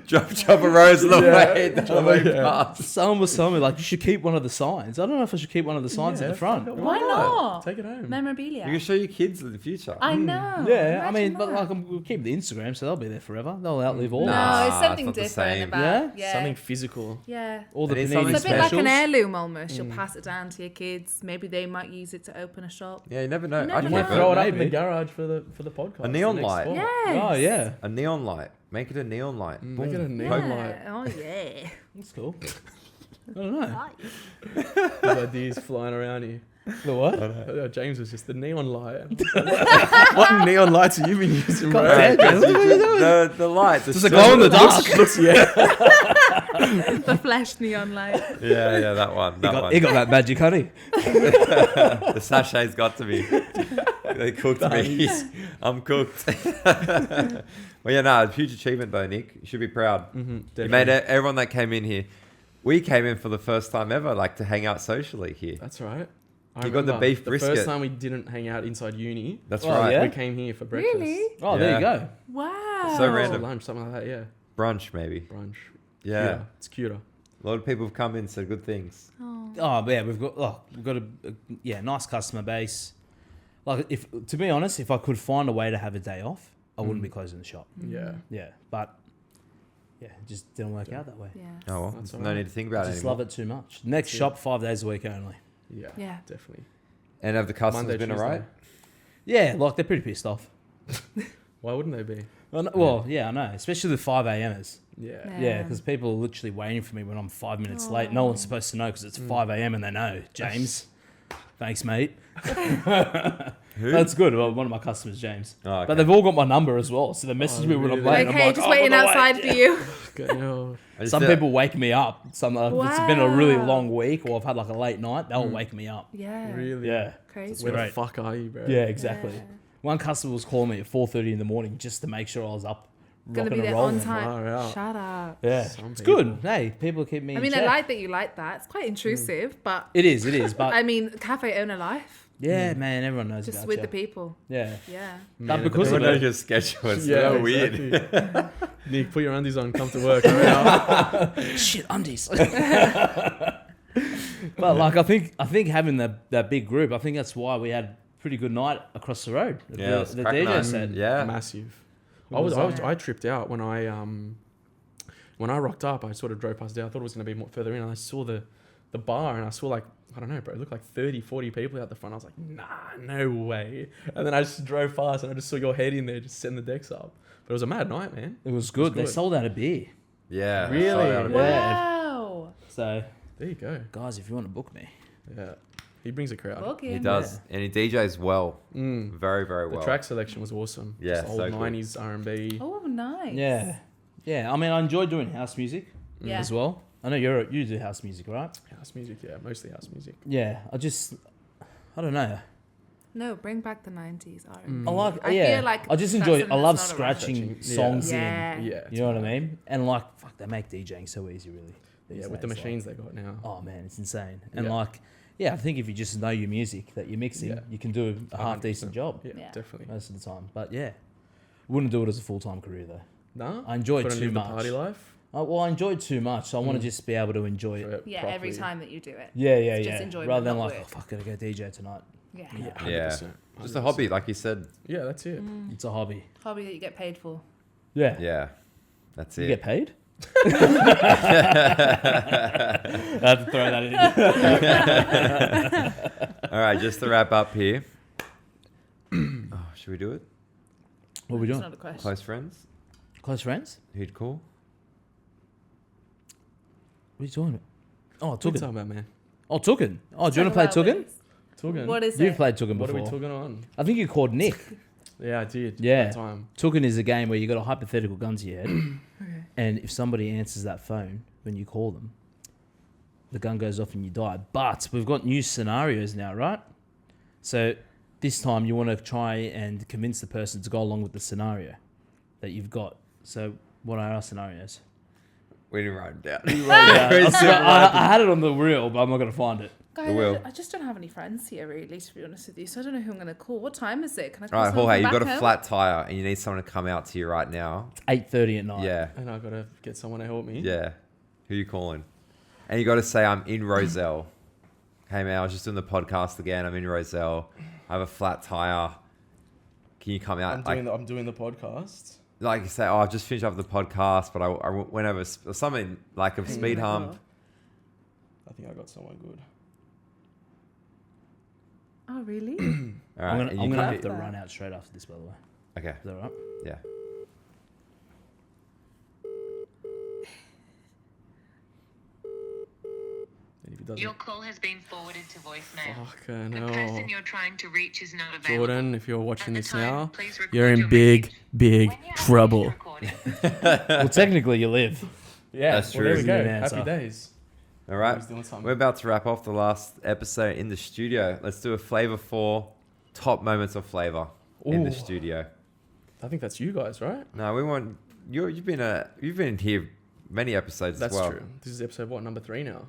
Drop a rose on the way. The way Yeah. past. Someone was telling me, like, you should keep one of the signs. I don't know if I should keep one of the signs at the front. Why not? Take it home. Memorabilia. You can show your kids in the future. I know. Yeah, I mean, Imagine but that. like, we'll keep the Instagram, so they'll be there forever. They'll outlive all No, Nah, it's it's something not the different same. about Yeah? Something physical. Yeah. all the It is Panini something It's a bit like specials. an heirloom almost. You'll pass it down to your kids. Maybe they might use it to open a shop. Yeah, you never know. You I'd never You might keep know. throw it. it up in the Maybe. garage for the podcast. A neon the next light. spot. Yes. Oh, yeah. A neon light. Make it a neon light. Make it a Boom. neon Yeah. light. Oh yeah. That's cool. I don't know. These ideas flying around here. The what? James was just the neon light. What neon lights have you been using, bro? God damn, James, what are you doing? The lights. Does it glow in the dark? Looks, yeah. The flash neon light. Yeah, that one. He got that magic, honey. The sachets got to me. They cooked me. I'm cooked. Well, yeah, no, huge achievement though, Nick. You should be proud. You made everyone that came in here. We came in for the first time ever, like to hang out socially here. That's right. I You got the remember beef brisket. The first time we didn't hang out inside uni, That's Oh, right. yeah? we came here for breakfast. Really? Oh, there Yeah. you go. Wow. So Or random. lunch, something like that, yeah. Brunch, maybe. Brunch. Yeah. Cuter. It's cuter. A lot of people have come in and said good things. Oh. Oh yeah, we've got a nice customer base. Like, if to be honest, if I could find a way to have a day off, I wouldn't be closing the shop. Yeah. Yeah, but yeah, it just didn't work out that way. Yeah. Oh, well. That's No alright. need to think I about it just anymore. love it too much. Next Yeah. shop 5 days a week only. Yeah. Yeah. Definitely. And have the customers Monday, been Tuesday. alright? Yeah, like they're pretty pissed off. Why wouldn't they be? Well, yeah, I know, especially the 5 a.m.ers. Yeah. Yeah, because people are literally waiting for me when I'm 5 minutes late. No one's supposed to know because it's 5 a.m. and they know. James, thanks, mate. Who? That's good. Well, one of my customers, James. Oh, okay. But they've all got my number as well, so they message me when I'm really? late. and Okay, I'm like, just "Oh, waiting I'm gonna outside wait." for you. Good, no. I just Some feel- people wake me up. If it's been a really Wow. long week or I've had like a late night, they'll wake me up. Yeah. Really? Yeah. Crazy. Where Great. the fuck are you, bro? Yeah, exactly. Yeah. One customer was calling me at 4:30 in the morning just to make sure I was up, Gonna rocking be and there rolling. on time. Far out. Shut up. Yeah, Some it's people. good. Hey, people keep me. I in mean, I check. like that you like that. It's quite intrusive, but It is. But I mean, cafe owner life, yeah, man, everyone knows just about with you. the people. Yeah. Yeah. But because of Everyone knows it, your schedule. It's Yeah, so weird. exactly. Nick, put your undies on, come to work. Hurry up. shit undies. But like, I think having that big group, I think that's why we had a pretty good night across the road. Yeah, it was the cracking DJ night. said. Yeah. Massive. was I tripped out when I rocked up. I sort of drove past there. I thought it was going to be more further in. And I saw the bar and I saw like, I don't know, bro, it looked like 30, 40 people out the front. I was like, nah, no way. And then I just drove past and I just saw your head in there just setting the decks up. But it was a mad night, man. It was good. They good. sold out of beer. Yeah. Really? sold out of it. Yeah. Wow. So, There you go. guys, if you want to book me, Yeah. He brings a crowd. Okay. He does. And he DJs well. Mm. Very, very The well. track selection was awesome. Yeah, Just old so good. 90s R&B. Oh, nice. yeah. I mean, I enjoy doing house music Yeah. as well. I know you do house music, right? House music, yeah. Mostly house music. Yeah. I don't know. No, bring back the 90s R&B. I like. I yeah. feel like I just that's enjoy. something I love that's not around. scratching Scratching, songs Yeah. in. Yeah. You know what I mean? And like, fuck, they make DJing so easy, really. Yeah, these with the days, machines they got now. Like, oh man, it's insane. And Yeah. like, yeah, I think if you just know your music that you're mixing, Yeah. you can do a half decent 100%. job Yeah, Yeah. definitely. most of the time. But yeah, wouldn't do it as a full time career though. Nah, I enjoy it couldn't too live the much. party life. Well, I enjoy it too much, so I want to just be able to enjoy it. Yeah, every time that you do it. Yeah. Just enjoyment, Rather than not like, work. oh fuck, gotta go DJ tonight. Yeah. Yeah, 100%, Yeah. 100%. Just a hobby, like you said. Yeah, that's it. It's a hobby. Hobby that you get paid for. Yeah. Yeah. That's You it. get paid? I had to throw that in. All right, just to wrap up here. Oh, should we do it? What are we That's doing? not a question. Close friends? Close friends? Who'd call? What are you talking about? Oh, What are you Tugan. talking about, man? Oh, Tugan. Oh, do you want to play Tugan? Tugan. What is You've it? played Tugan What are before. we talking on? I think you called Nick. Yeah, I did. Yeah. That time. Tugan is a game where you got a hypothetical gun to your head, Okay. and if somebody answers that phone when you call them, the gun goes off and you die. But we've got new scenarios now, right? So this time you want to try and convince the person to go along with the scenario that you've got. So what are our scenarios? We didn't write them down. I had it on the reel, but I'm not going to find it. Guys, will. I just don't have any friends here, really, to be honest with you. So I don't know who I'm going to call. What time is it? Can I call All right, someone Jorge, from you've got back a home? flat tire and you need someone to come out to you right now. 8:30 at night. Yeah. And I gotta get someone to help me. Yeah. Who you calling? And you got to say, I'm in Roselle. Hey, man, I was just doing the podcast again. I'm in Roselle. I have a flat tire. Can you come out? I'm doing the podcast. Like you say, oh, I've just finished up the podcast, but I went over something like a speed hump. I think I got someone good. Oh, really? All right. I'm and gonna you come- have to run out straight after this, by the way. Okay. Is that all right? Yeah. And if he doesn't, Your call has been forwarded to voicemail. fucking The hell. person you're trying to reach is not available. Jordan, if you're watching At the this time, now, please record you're in your big, message. big When you have trouble. finished recording, Well, technically, you live. Yeah, That's well, there true. we go. Good Happy answer. days. All right. He's doing something. We're about to wrap off the last episode in the studio. Let's do a Flaeva 4 top moments of Flaeva in the Ooh. studio. I think that's you guys, right? No, we want you've been here many episodes That's as well. true. This is episode what, number 3 now?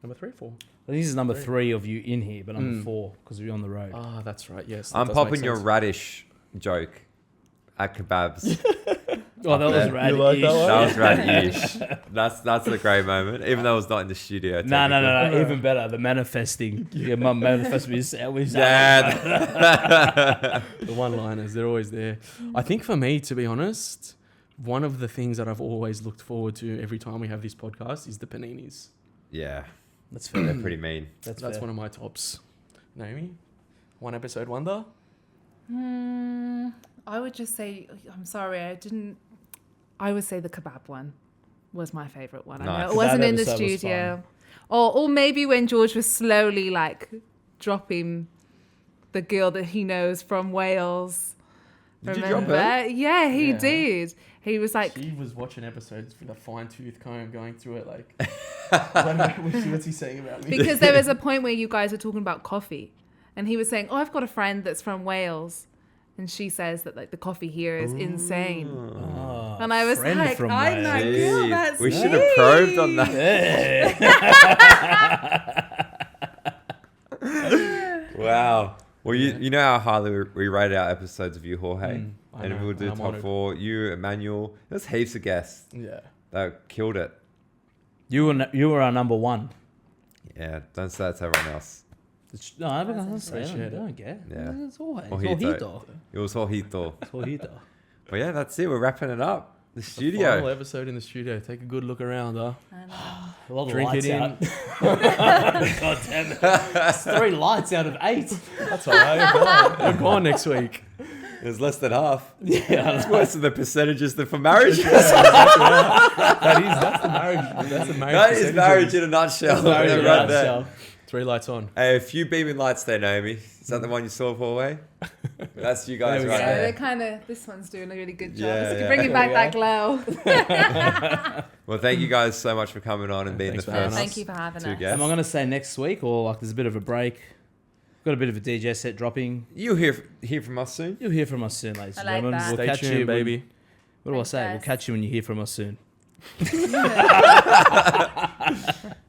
Number 3, 4? I think this is number Great. 3 of you in here, but number Mm. 4 because we're on the road. Ah, that's right. Yes. that I'm does popping make your sense. radish joke at kebabs. Oh, that was there. rad. You like that one? That was rad-ish. That's a great moment, even though it was not in the studio. No, technically. even better. The manifesting. Your mum manifested me a sandwich. Yeah. The one-liners, they're always there. I think for me, to be honest, one of the things that I've always looked forward to every time we have this podcast is the Paninis. Yeah, That's fair. they're pretty mean. That's fair. one of my tops. Naomi, one episode wonder. I would just say, I'm sorry, I would say the kebab one was my favourite one. I Nice. know it wasn't Kebab in the episode was studio. Or maybe when George was slowly like dropping the girl that he knows from Wales. Did you drop her? Yeah, he Yeah. did. He was like, She was watching episodes with a fine-tooth comb, going through it like, what's he saying about me? because there was a point where you guys were talking about coffee. And he was saying, oh, I've got a friend that's from Wales. And she says that like the coffee here is insane. Oh, And I was friend like, from I'm Wales. like, Jeez, girl, that's we should me. have probed on that. Wow. Well, you know how highly we rate our episodes of you, Jorge. I And know, we'll do I'm top honoured. 4. You, Emmanuel. There's heaps of guests Yeah. that killed it. You were our number one. Yeah, don't say that to everyone else. No, I don't say it. I Appreciate don't care. Yeah. It's always. Ojito. Ojito. It was Jorgito. It's ojito. But yeah, that's it. We're wrapping it up. The The final studio. episode in the studio. Take a good look around, huh? A lot of Drink lights it in. out. God damn it. It's 3 lights out of 8. That's all right. You're gone next week. There's less than half. Yeah. It's worse than the percentages than for marriage. That's the marriage. That's the marriage. That is percentages. marriage in a nutshell. Marriage in a Right there. nutshell. 3 lights on. Hey, a few beaming lights there, Naomi. Is that the one you saw for away? That's you guys There we right go. Yeah, there. they're kind of, this one's doing a really good job. Yeah, It's yeah. bringing back that glow. Well, thank you guys so much for coming on and being Thanks the for having first us. Thank you for having two us. guests. Am I going to say next week or like there's a bit of a break? Got a bit of a DJ set dropping. You'll hear from us soon. You'll hear from us soon, ladies I and like gentlemen. that. We'll Stay catch tuned, you, baby. What do I Thanks, say? We'll guys. catch you when you hear from us soon.